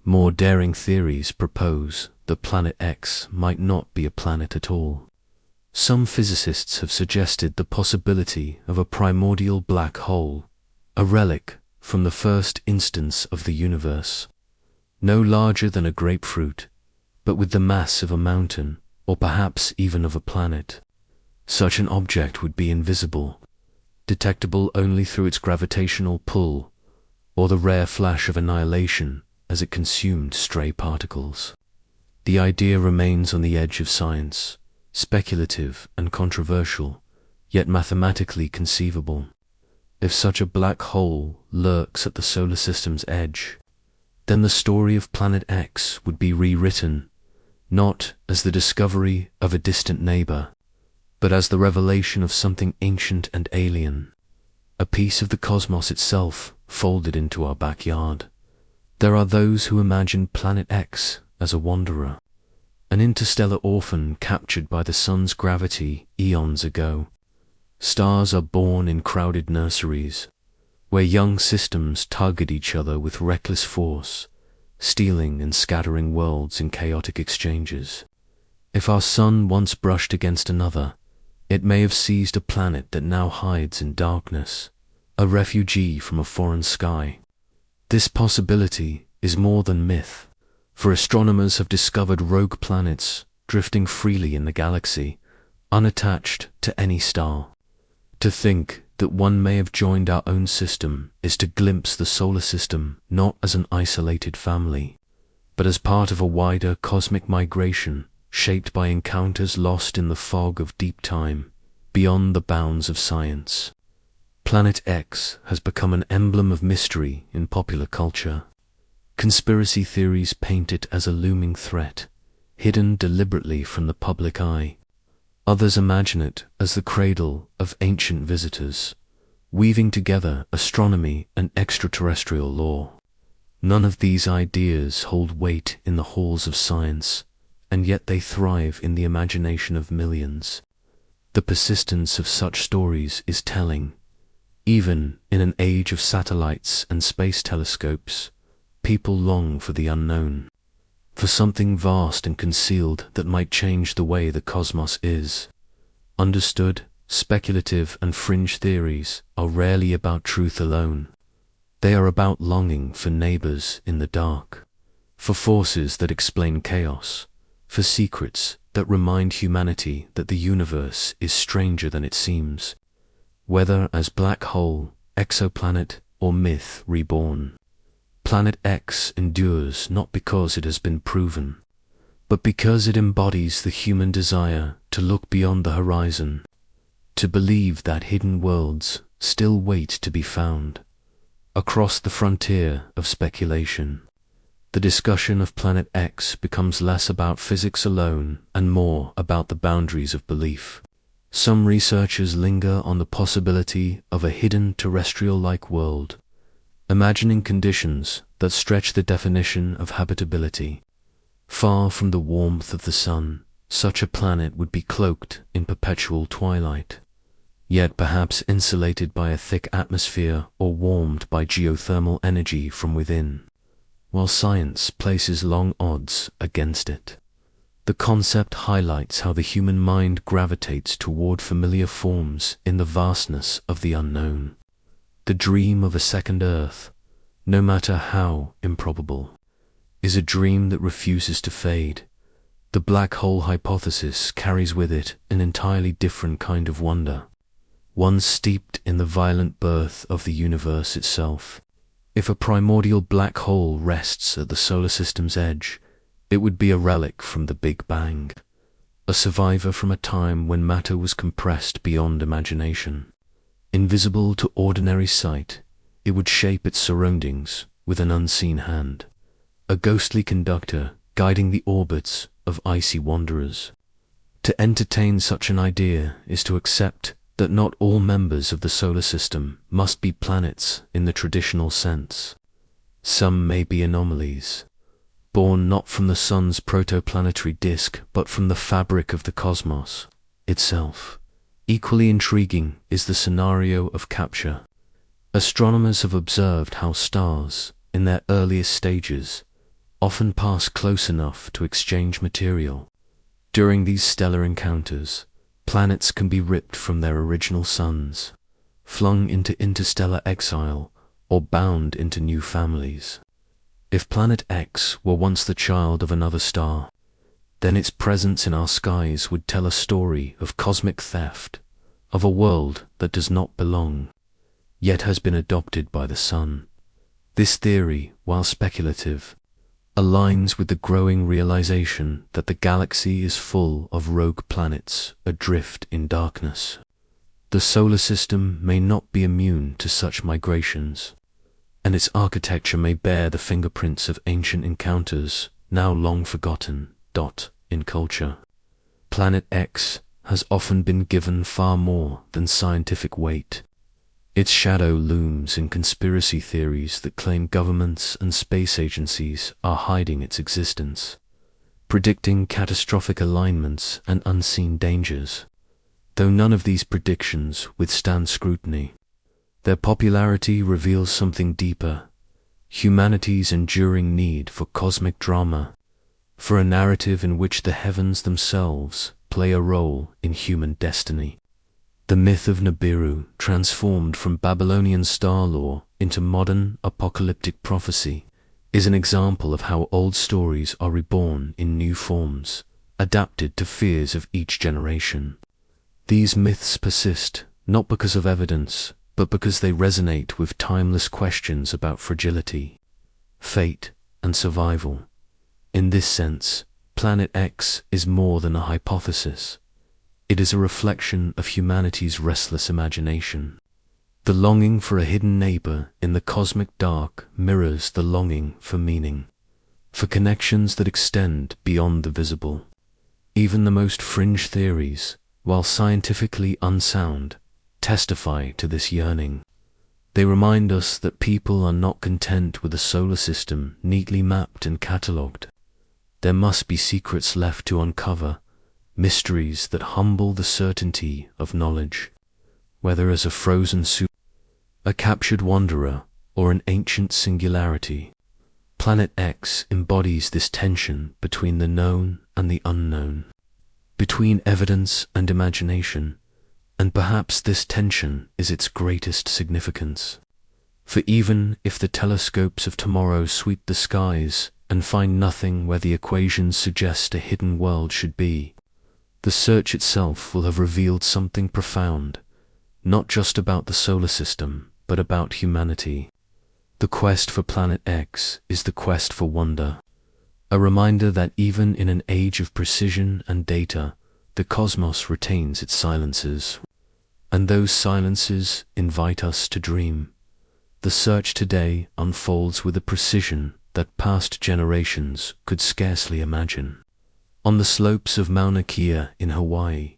more daring theories propose that Planet X might not be a planet at all. Some physicists have suggested the possibility of a primordial black hole, a relic from the first instance of the universe, no larger than a grapefruit, but with the mass of a mountain, or perhaps even of a planet. Such an object would be invisible, detectable only through its gravitational pull, or the rare flash of annihilation as it consumed stray particles. The idea remains on the edge of science, speculative and controversial, yet mathematically conceivable. If such a black hole lurks at the solar system's edge, then the story of Planet X would be rewritten, not as the discovery of a distant neighbor, but as the revelation of something ancient and alien, a piece of the cosmos itself folded into our backyard. There are those who imagine Planet X as a wanderer, an interstellar orphan captured by the sun's gravity eons ago. Stars are born in crowded nurseries, where young systems tug at each other with reckless force, stealing and scattering worlds in chaotic exchanges. If our sun once brushed against another, it may have seized a planet that now hides in darkness, a refugee from a foreign sky. This possibility is more than myth, for astronomers have discovered rogue planets drifting freely in the galaxy, unattached to any star. To think that one may have joined our own system is to glimpse the solar system not as an isolated family, but as part of a wider cosmic migration shaped by encounters lost in the fog of deep time, beyond the bounds of science. Planet X has become an emblem of mystery in popular culture. Conspiracy theories paint it as a looming threat, hidden deliberately from the public eye. Others imagine it as the cradle of ancient visitors, weaving together astronomy and extraterrestrial lore. None of these ideas hold weight in the halls of science, and yet they thrive in the imagination of millions. The persistence of such stories is telling. Even in an age of satellites and space telescopes, people long for the unknown, for something vast and concealed that might change the way the cosmos is. Understood, speculative and fringe theories are rarely about truth alone. They are about longing for neighbors in the dark, for forces that explain chaos, for secrets that remind humanity that the universe is stranger than it seems, whether as black hole, exoplanet, or myth reborn. Planet X endures not because it has been proven, but because it embodies the human desire to look beyond the horizon, to believe that hidden worlds still wait to be found. Across the frontier of speculation, the discussion of Planet X becomes less about physics alone and more about the boundaries of belief. Some researchers linger on the possibility of a hidden terrestrial-like world, imagining conditions that stretch the definition of habitability. Far from the warmth of the sun, such a planet would be cloaked in perpetual twilight, yet perhaps insulated by a thick atmosphere or warmed by geothermal energy from within, while science places long odds against it. The concept highlights how the human mind gravitates toward familiar forms in the vastness of the unknown. The dream of a second Earth, no matter how improbable, is a dream that refuses to fade. The black hole hypothesis carries with it an entirely different kind of wonder, one steeped in the violent birth of the universe itself. If a primordial black hole rests at the solar system's edge, it would be a relic from the Big Bang, a survivor from a time when matter was compressed beyond imagination. Invisible to ordinary sight, it would shape its surroundings with an unseen hand, a ghostly conductor guiding the orbits of icy wanderers. To entertain such an idea is to accept that not all members of the solar system must be planets in the traditional sense. Some may be anomalies, born not from the sun's protoplanetary disk but from the fabric of the cosmos itself. Equally intriguing is the scenario of capture. Astronomers have observed how stars, in their earliest stages, often pass close enough to exchange material. During these stellar encounters, planets can be ripped from their original suns, flung into interstellar exile, or bound into new families. If Planet X were once the child of another star, then its presence in our skies would tell a story of cosmic theft, of a world that does not belong, yet has been adopted by the sun. This theory, while speculative, aligns with the growing realization that the galaxy is full of rogue planets adrift in darkness. The solar system may not be immune to such migrations, and its architecture may bear the fingerprints of ancient encounters now long forgotten. In culture, Planet X has often been given far more than scientific weight. Its shadow looms in conspiracy theories that claim governments and space agencies are hiding its existence, predicting catastrophic alignments and unseen dangers. Though none of these predictions withstand scrutiny, their popularity reveals something deeper: humanity's enduring need for cosmic drama, for a narrative in which the heavens themselves play a role in human destiny. The myth of Nibiru, transformed from Babylonian star lore into modern apocalyptic prophecy, is an example of how old stories are reborn in new forms, adapted to fears of each generation. These myths persist, not because of evidence, but because they resonate with timeless questions about fragility, fate, and survival. In this sense, Planet X is more than a hypothesis. It is a reflection of humanity's restless imagination. The longing for a hidden neighbor in the cosmic dark mirrors the longing for meaning, for connections that extend beyond the visible. Even the most fringe theories, while scientifically unsound, testify to this yearning. They remind us that people are not content with a solar system neatly mapped and catalogued. There must be secrets left to uncover, mysteries that humble the certainty of knowledge, whether as a frozen soup, a captured wanderer, or an ancient singularity. Planet X embodies this tension between the known and the unknown, between evidence and imagination, and perhaps this tension is its greatest significance. For even if the telescopes of tomorrow sweep the skies and find nothing where the equations suggest a hidden world should be. The search itself will have revealed something profound, not just about the solar system, but about humanity. The quest for Planet X is the quest for wonder, a reminder that even in an age of precision and data, the cosmos retains its silences. And those silences invite us to dream. The search today unfolds with a precision that past generations could scarcely imagine. On the slopes of Mauna Kea in Hawaii,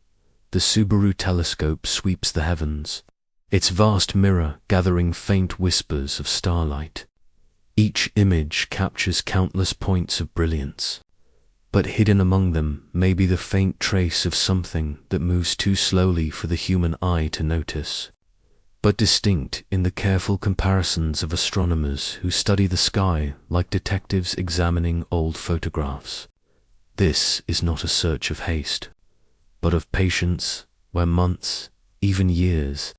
the Subaru telescope sweeps the heavens, its vast mirror gathering faint whispers of starlight. Each image captures countless points of brilliance, but hidden among them may be the faint trace of something that moves too slowly for the human eye to notice, but distinct in the careful comparisons of astronomers who study the sky like detectives examining old photographs. This is not a search of haste, but of patience, where months, even years,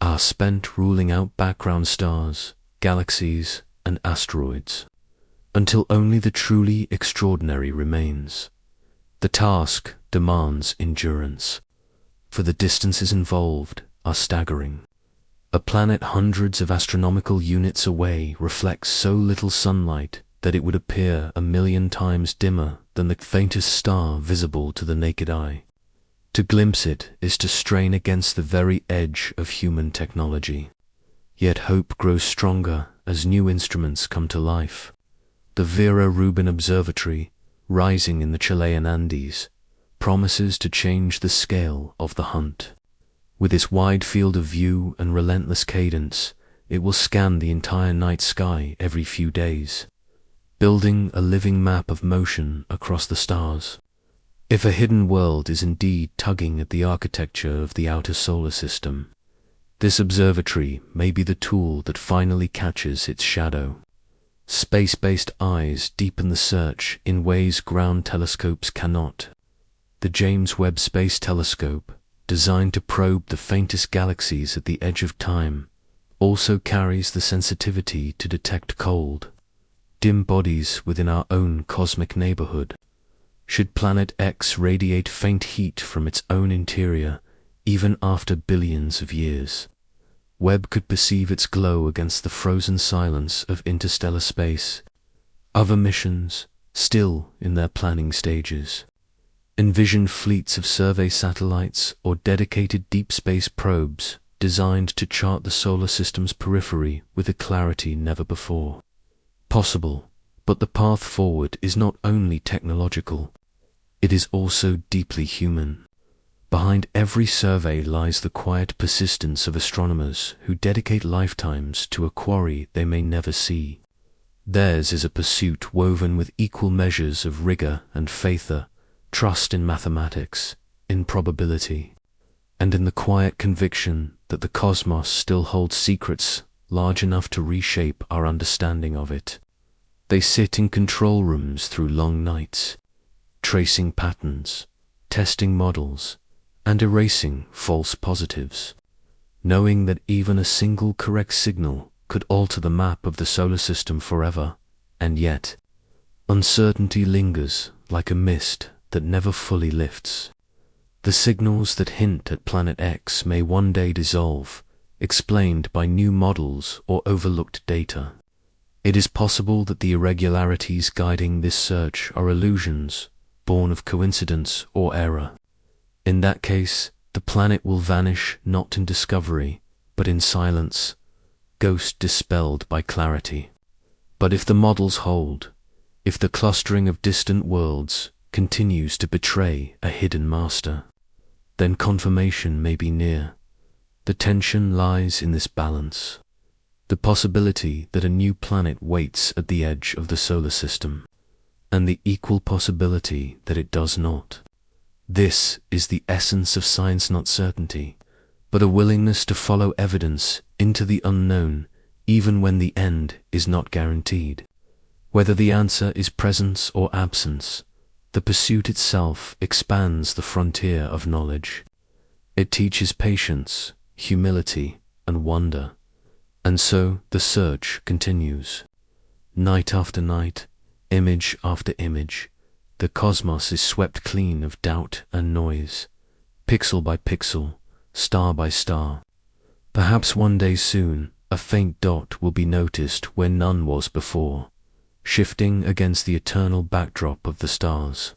are spent ruling out background stars, galaxies, and asteroids, until only the truly extraordinary remains. The task demands endurance, for the distances involved are staggering. A planet hundreds of astronomical units away reflects so little sunlight that it would appear 1,000,000 times dimmer than the faintest star visible to the naked eye. To glimpse it is to strain against the very edge of human technology. Yet hope grows stronger as new instruments come to life. The Vera Rubin Observatory, rising in the Chilean Andes, promises to change the scale of the hunt. With its wide field of view and relentless cadence, it will scan the entire night sky every few days, building a living map of motion across the stars. If a hidden world is indeed tugging at the architecture of the outer solar system, this observatory may be the tool that finally catches its shadow. Space-based eyes deepen the search in ways ground telescopes cannot. The James Webb Space Telescope, designed to probe the faintest galaxies at the edge of time, also carries the sensitivity to detect cold, dim bodies within our own cosmic neighborhood. Should Planet X radiate faint heat from its own interior, even after billions of years, Webb could perceive its glow against the frozen silence of interstellar space. Other missions, still in their planning stages, envision fleets of survey satellites or dedicated deep space probes designed to chart the solar system's periphery with a clarity never before possible. But the path forward is not only technological, it is also deeply human. Behind every survey lies the quiet persistence of astronomers who dedicate lifetimes to a quarry they may never see. Theirs is a pursuit woven with equal measures of rigor and faith, trust in mathematics, in probability, and in the quiet conviction that the cosmos still holds secrets large enough to reshape our understanding of it. They sit in control rooms through long nights, tracing patterns, testing models, and erasing false positives, knowing that even a single correct signal could alter the map of the solar system forever. And yet, uncertainty lingers like a mist that never fully lifts. The signals that hint at Planet X may one day dissolve, explained by new models or overlooked data. It is possible that the irregularities guiding this search are illusions, born of coincidence or error. In that case, the planet will vanish not in discovery, but in silence, ghost dispelled by clarity. But if the models hold, if the clustering of distant worlds continues to betray a hidden master, then confirmation may be near. The tension lies in this balance, the possibility that a new planet waits at the edge of the solar system, and the equal possibility that it does not. This is the essence of science, not certainty, but a willingness to follow evidence into the unknown, even when the end is not guaranteed. Whether the answer is presence or absence, the pursuit itself expands the frontier of knowledge. It teaches patience, humility, and wonder, and so the search continues. Night after night, Image after image, the cosmos is swept clean of doubt and noise, pixel by pixel, star by star. Perhaps one day soon, a faint dot will be noticed where none was before, shifting against the eternal backdrop of the stars.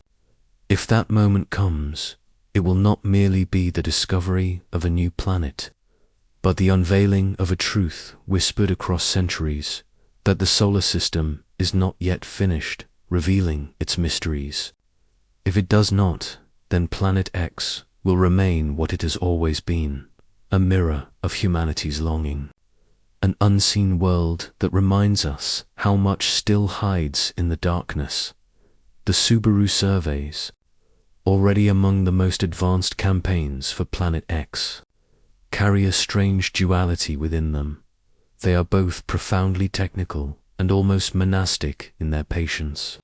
If that moment comes, it will not merely be the discovery of a new planet, but the unveiling of a truth whispered across centuries, that the solar system is not yet finished revealing its mysteries. If it does not, then Planet X will remain what it has always been, a mirror of humanity's longing, an unseen world that reminds us how much still hides in the darkness. The Subaru surveys, already among the most advanced campaigns for Planet X, carry a strange duality within them. They are both profoundly technical and almost monastic in their patience.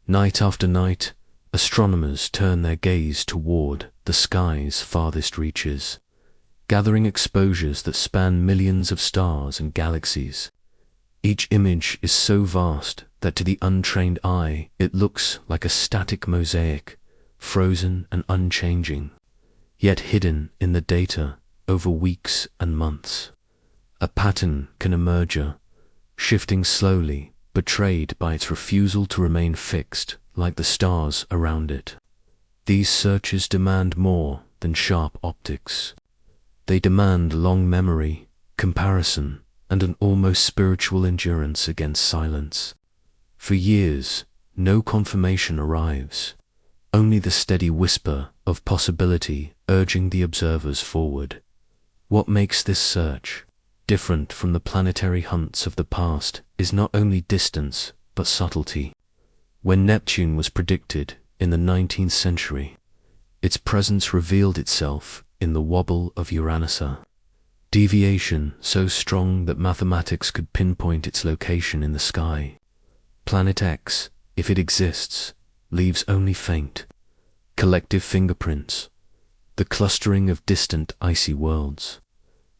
Night after night, astronomers turn their gaze toward the sky's farthest reaches, gathering exposures that span millions of stars and galaxies. Each image is so vast that to the untrained eye it looks like a static mosaic, frozen and unchanging, yet hidden in the data over weeks and months. A pattern can emerge, shifting slowly, betrayed by its refusal to remain fixed like the stars around it. These searches demand more than sharp optics. They demand long memory, comparison, and an almost spiritual endurance against silence. For years, no confirmation arrives, only the steady whisper of possibility urging the observers forward. What makes this search different from the planetary hunts of the past is not only distance, but subtlety. When Neptune was predicted in the 19th century, its presence revealed itself in the wobble of Uranus, deviation so strong that mathematics could pinpoint its location in the sky. Planet X, if it exists, leaves only faint, collective fingerprints, the clustering of distant icy worlds,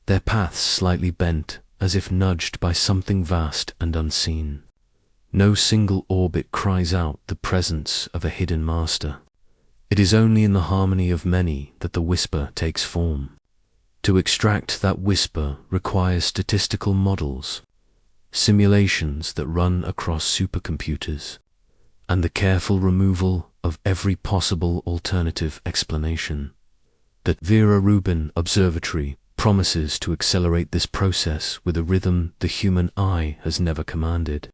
their paths slightly bent as if nudged by something vast and unseen. No single orbit cries out the presence of a hidden master. It is only in the harmony of many that the whisper takes form. To extract that whisper requires statistical models, simulations that run across supercomputers, and the careful removal of every possible alternative explanation. The Vera Rubin Observatory promises to accelerate this process with a rhythm the human eye has never commanded.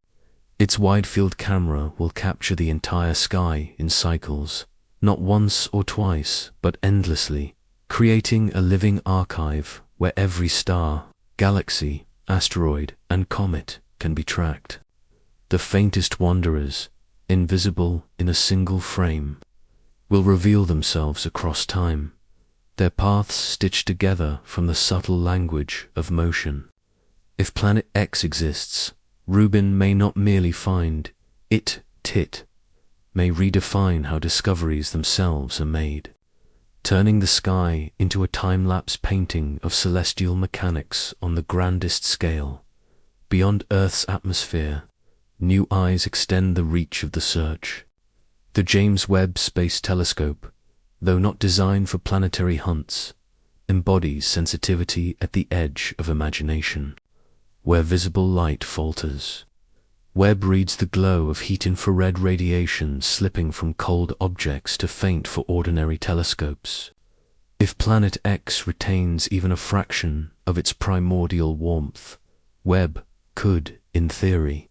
Its wide-field camera will capture the entire sky in cycles, not once or twice, but endlessly, creating a living archive where every star, galaxy, asteroid, and comet can be tracked. The faintest wanderers, invisible in a single frame, will reveal themselves across time, their paths stitched together from the subtle language of motion. If Planet X exists, Rubin may not merely find it, may redefine how discoveries themselves are made, turning the sky into a time-lapse painting of celestial mechanics on the grandest scale. Beyond Earth's atmosphere, new eyes extend the reach of the search. The James Webb Space Telescope, though not designed for planetary hunts, embodies sensitivity at the edge of imagination. Where visible light falters, Webb reads the glow of heat-infrared radiation slipping from cold objects to faint for ordinary telescopes. If Planet X retains even a fraction of its primordial warmth, Webb could, in theory,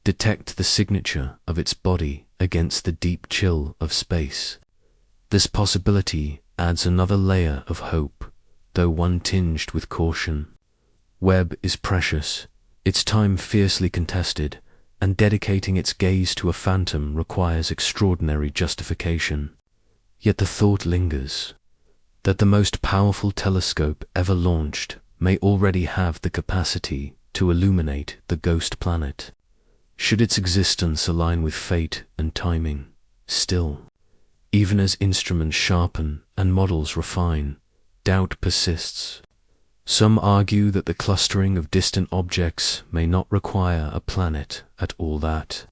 detect the signature of its body against the deep chill of space. This possibility adds another layer of hope, though one tinged with caution. Webb is precious, its time fiercely contested, and dedicating its gaze to a phantom requires extraordinary justification. Yet the thought lingers that the most powerful telescope ever launched may already have the capacity to illuminate the ghost planet. Should its existence align with fate and timing, still, even as instruments sharpen and models refine, doubt persists. Some argue that the clustering of distant objects may not require a planet at all, that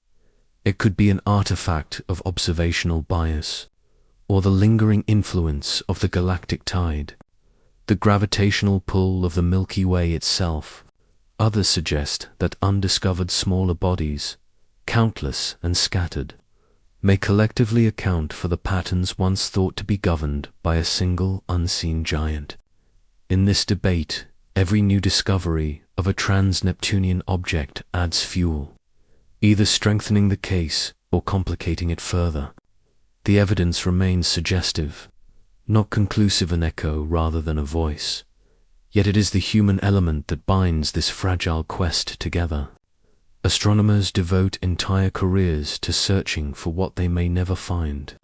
It could be an artifact of observational bias, or the lingering influence of the galactic tide, the gravitational pull of the Milky Way itself. Others suggest that undiscovered smaller bodies, countless and scattered, may collectively account for the patterns once thought to be governed by a single unseen giant. In this debate, every new discovery of a trans-Neptunian object adds fuel, either strengthening the case or complicating it further. The evidence remains suggestive, not conclusive, an echo rather than a voice. Yet it is the human element that binds this fragile quest together. Astronomers devote entire careers to searching for what they may never find.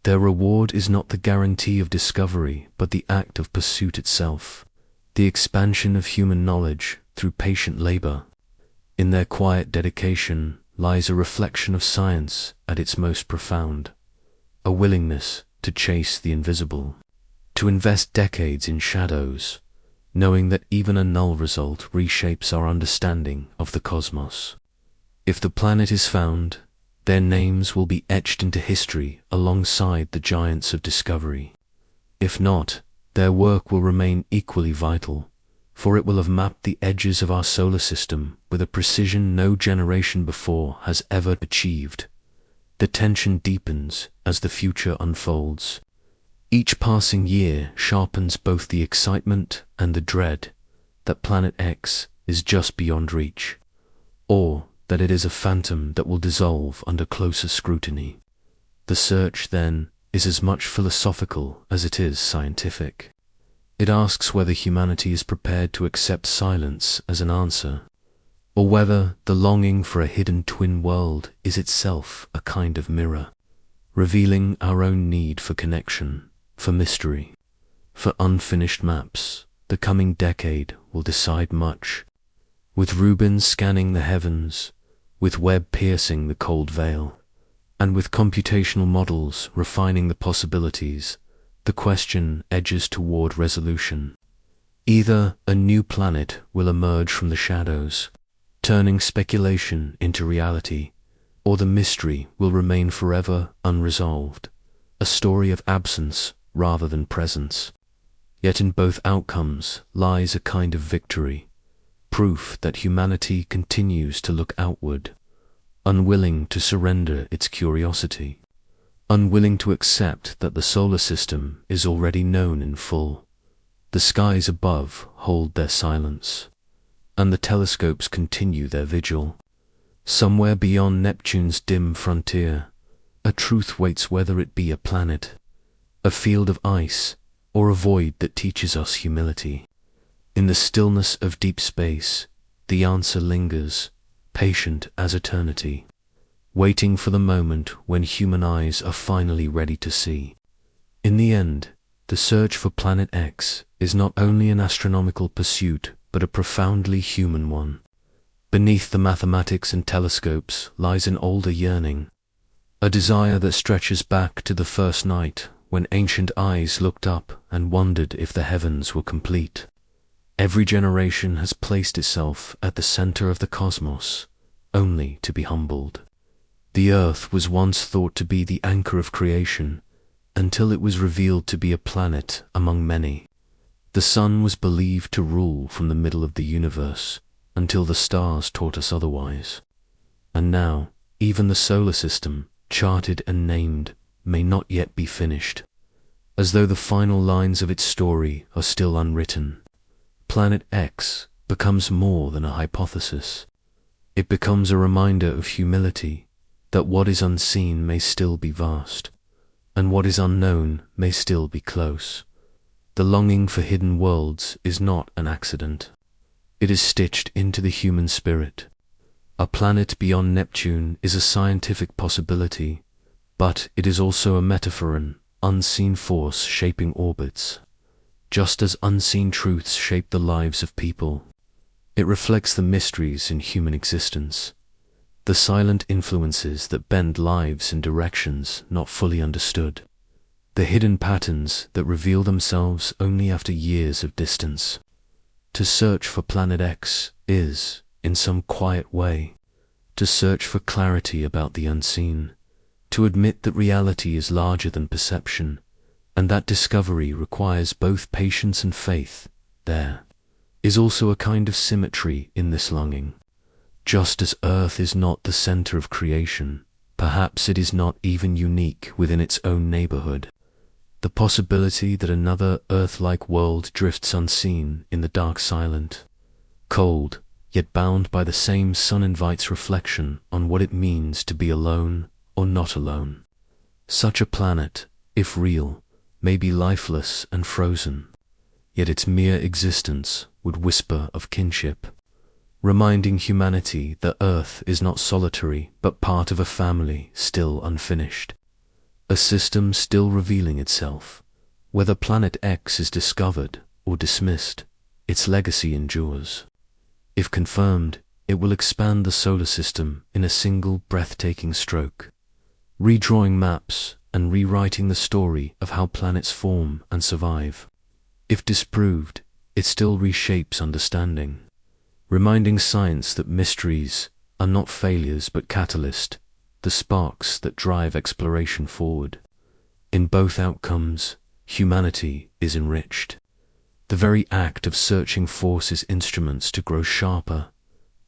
Their reward is not the guarantee of discovery, but the act of pursuit itself, the expansion of human knowledge through patient labor. In their quiet dedication lies a reflection of science at its most profound, a willingness to chase the invisible, to invest decades in shadows, knowing that even a null result reshapes our understanding of the cosmos. If the planet is found, their names will be etched into history alongside the giants of discovery. If not, their work will remain equally vital, for it will have mapped the edges of our solar system with a precision no generation before has ever achieved. The tension deepens as the future unfolds. Each passing year sharpens both the excitement and the dread that Planet X is just beyond reach, or that it is a phantom that will dissolve under closer scrutiny. The search, then, is as much philosophical as it is scientific. It asks whether humanity is prepared to accept silence as an answer, or whether the longing for a hidden twin world is itself a kind of mirror, revealing our own need for connection, for mystery, for unfinished maps. The coming decade will decide much, with Rubens scanning the heavens, with Webb piercing the cold veil, and with computational models refining the possibilities. The question edges toward resolution. Either a new planet will emerge from the shadows, turning speculation into reality, or the mystery will remain forever unresolved, a story of absence rather than presence. Yet in both outcomes lies a kind of victory, proof that humanity continues to look outward, unwilling to surrender its curiosity, unwilling to accept that the solar system is already known in full. The skies above hold their silence, and the telescopes continue their vigil. Somewhere beyond Neptune's dim frontier, a truth waits, whether it be a planet, a field of ice, or a void that teaches us humility. In the stillness of deep space, the answer lingers, patient as eternity, waiting for the moment when human eyes are finally ready to see. In the end, the search for Planet X is not only an astronomical pursuit, but a profoundly human one. Beneath the mathematics and telescopes lies an older yearning, a desire that stretches back to the first night when ancient eyes looked up and wondered if the heavens were complete. Every generation has placed itself at the center of the cosmos, only to be humbled. The earth was once thought to be the anchor of creation, until it was revealed to be a planet among many. The sun was believed to rule from the middle of the universe, until the stars taught us otherwise. And now, even the solar system, charted and named, may not yet be finished, as though the final lines of its story are still unwritten. Planet X becomes more than a hypothesis. It becomes a reminder of humility, that what is unseen may still be vast, and what is unknown may still be close. The longing for hidden worlds is not an accident. It is stitched into the human spirit. A planet beyond Neptune is a scientific possibility, but it is also a metaphor, an unseen force shaping orbits. Just as unseen truths shape the lives of people, it reflects the mysteries in human existence, the silent influences that bend lives in directions not fully understood, the hidden patterns that reveal themselves only after years of distance. To search for Planet X is, in some quiet way, to search for clarity about the unseen, to admit that reality is larger than perception, and that discovery requires both patience and faith. There is also a kind of symmetry in this longing. Just as Earth is not the center of creation, perhaps it is not even unique within its own neighborhood. The possibility that another Earth-like world drifts unseen in the dark silent, cold, yet bound by the same sun invites reflection on what it means to be alone or not alone. Such a planet, if real, may be lifeless and frozen, yet its mere existence would whisper of kinship, reminding humanity that Earth is not solitary but part of a family still unfinished, a system still revealing itself. Whether Planet X is discovered or dismissed, its legacy endures. If confirmed, it will expand the solar system in a single breathtaking stroke, redrawing maps and rewriting the story of how planets form and survive. If disproved, it still reshapes understanding, reminding science that mysteries are not failures but catalysts, the sparks that drive exploration forward. In both outcomes, humanity is enriched. The very act of searching forces instruments to grow sharper,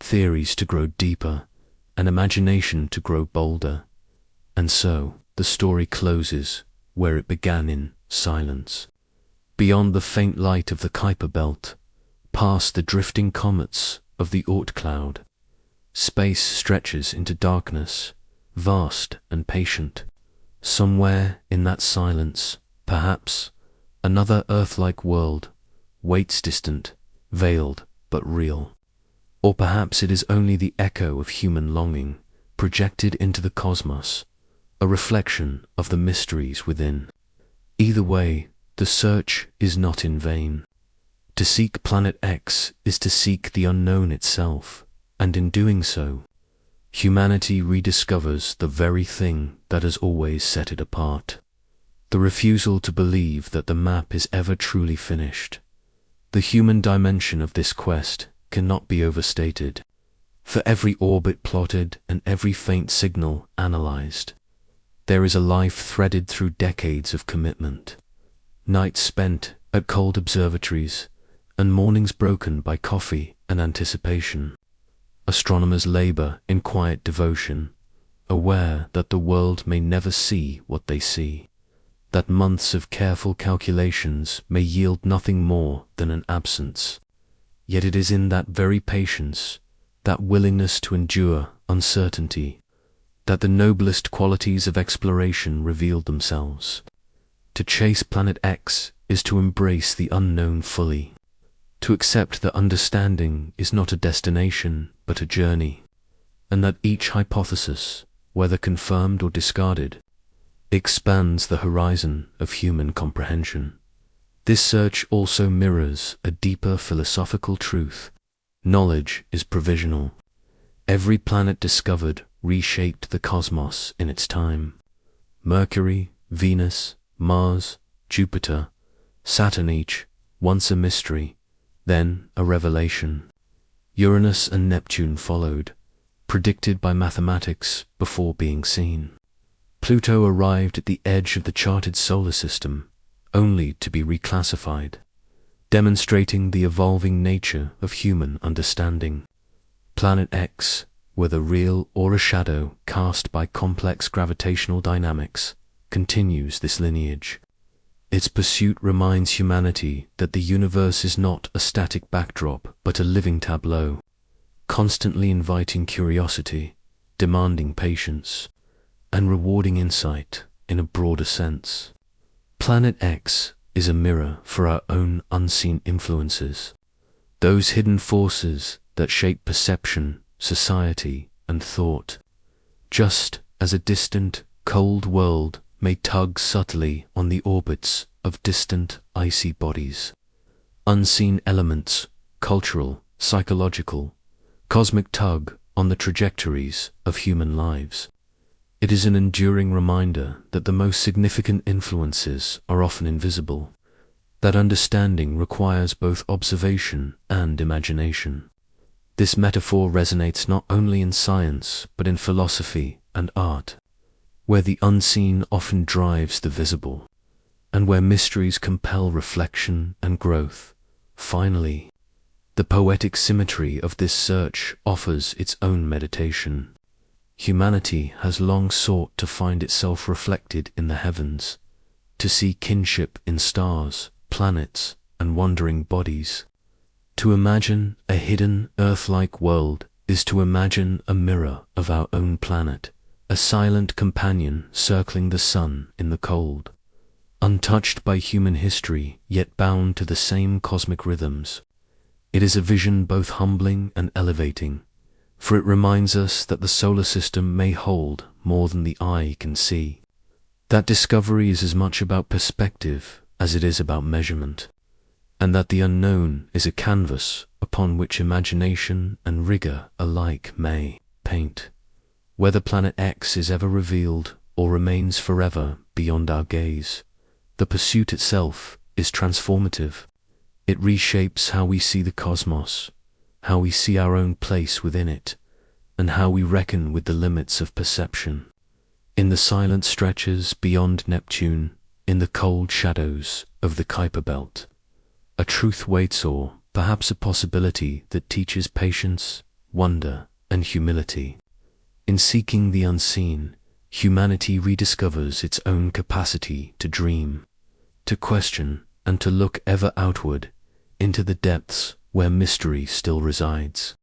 theories to grow deeper, and imagination to grow bolder. And so, the story closes where it began, in silence. Beyond the faint light of the Kuiper belt, past the drifting comets of the Oort cloud, space stretches into darkness, vast and patient. Somewhere in that silence, perhaps, another Earth-like world waits, distant, veiled, but real. Or perhaps it is only the echo of human longing, projected into the cosmos, a reflection of the mysteries within. Either way, the search is not in vain. To seek Planet X is to seek the unknown itself, and in doing so, humanity rediscovers the very thing that has always set it apart. The refusal to believe that the map is ever truly finished. The human dimension of this quest cannot be overstated. For every orbit plotted and every faint signal analyzed, there is a life threaded through decades of commitment. Nights spent at cold observatories, and mornings broken by coffee and anticipation. Astronomers labor in quiet devotion, aware that the world may never see what they see, that months of careful calculations may yield nothing more than an absence. Yet it is in that very patience, that willingness to endure uncertainty, that the noblest qualities of exploration revealed themselves. To chase Planet X is to embrace the unknown fully, to accept that understanding is not a destination but a journey, and that each hypothesis, whether confirmed or discarded, expands the horizon of human comprehension. This search also mirrors a deeper philosophical truth. Knowledge is provisional. Every planet discovered reshaped the cosmos in its time. Mercury, Venus, Mars, Jupiter, Saturn, each once a mystery, then a revelation. Uranus and Neptune followed, predicted by mathematics before being seen. Pluto arrived at the edge of the charted solar system, only to be reclassified, demonstrating the evolving nature of human understanding. Planet X, whether real or a shadow cast by complex gravitational dynamics, continues this lineage. Its pursuit reminds humanity that the universe is not a static backdrop but a living tableau, constantly inviting curiosity, demanding patience, and rewarding insight in a broader sense. Planet X is a mirror for our own unseen influences, those hidden forces that shape perception, society, and thought. Just as a distant, cold world may tug subtly on the orbits of distant, icy bodies, unseen elements, cultural, psychological, cosmic tug on the trajectories of human lives. It is an enduring reminder that the most significant influences are often invisible, that understanding requires both observation and imagination. This metaphor resonates not only in science, but in philosophy and art, where the unseen often drives the visible, and where mysteries compel reflection and growth. Finally, the poetic symmetry of this search offers its own meditation. Humanity has long sought to find itself reflected in the heavens, to see kinship in stars, planets, and wandering bodies. To imagine a hidden Earth-like world is to imagine a mirror of our own planet, a silent companion circling the sun in the cold, untouched by human history, yet bound to the same cosmic rhythms. It is a vision both humbling and elevating, for it reminds us that the solar system may hold more than the eye can see. That discovery is as much about perspective as it is about measurement, and that the unknown is a canvas upon which imagination and rigor alike may paint. Whether Planet X is ever revealed or remains forever beyond our gaze, the pursuit itself is transformative. It reshapes how we see the cosmos, how we see our own place within it, and how we reckon with the limits of perception. In the silent stretches beyond Neptune, in the cold shadows of the Kuiper Belt, a truth waits, or perhaps a possibility that teaches patience, wonder, and humility. In seeking the unseen, humanity rediscovers its own capacity to dream, to question, and to look ever outward into the depths where mystery still resides.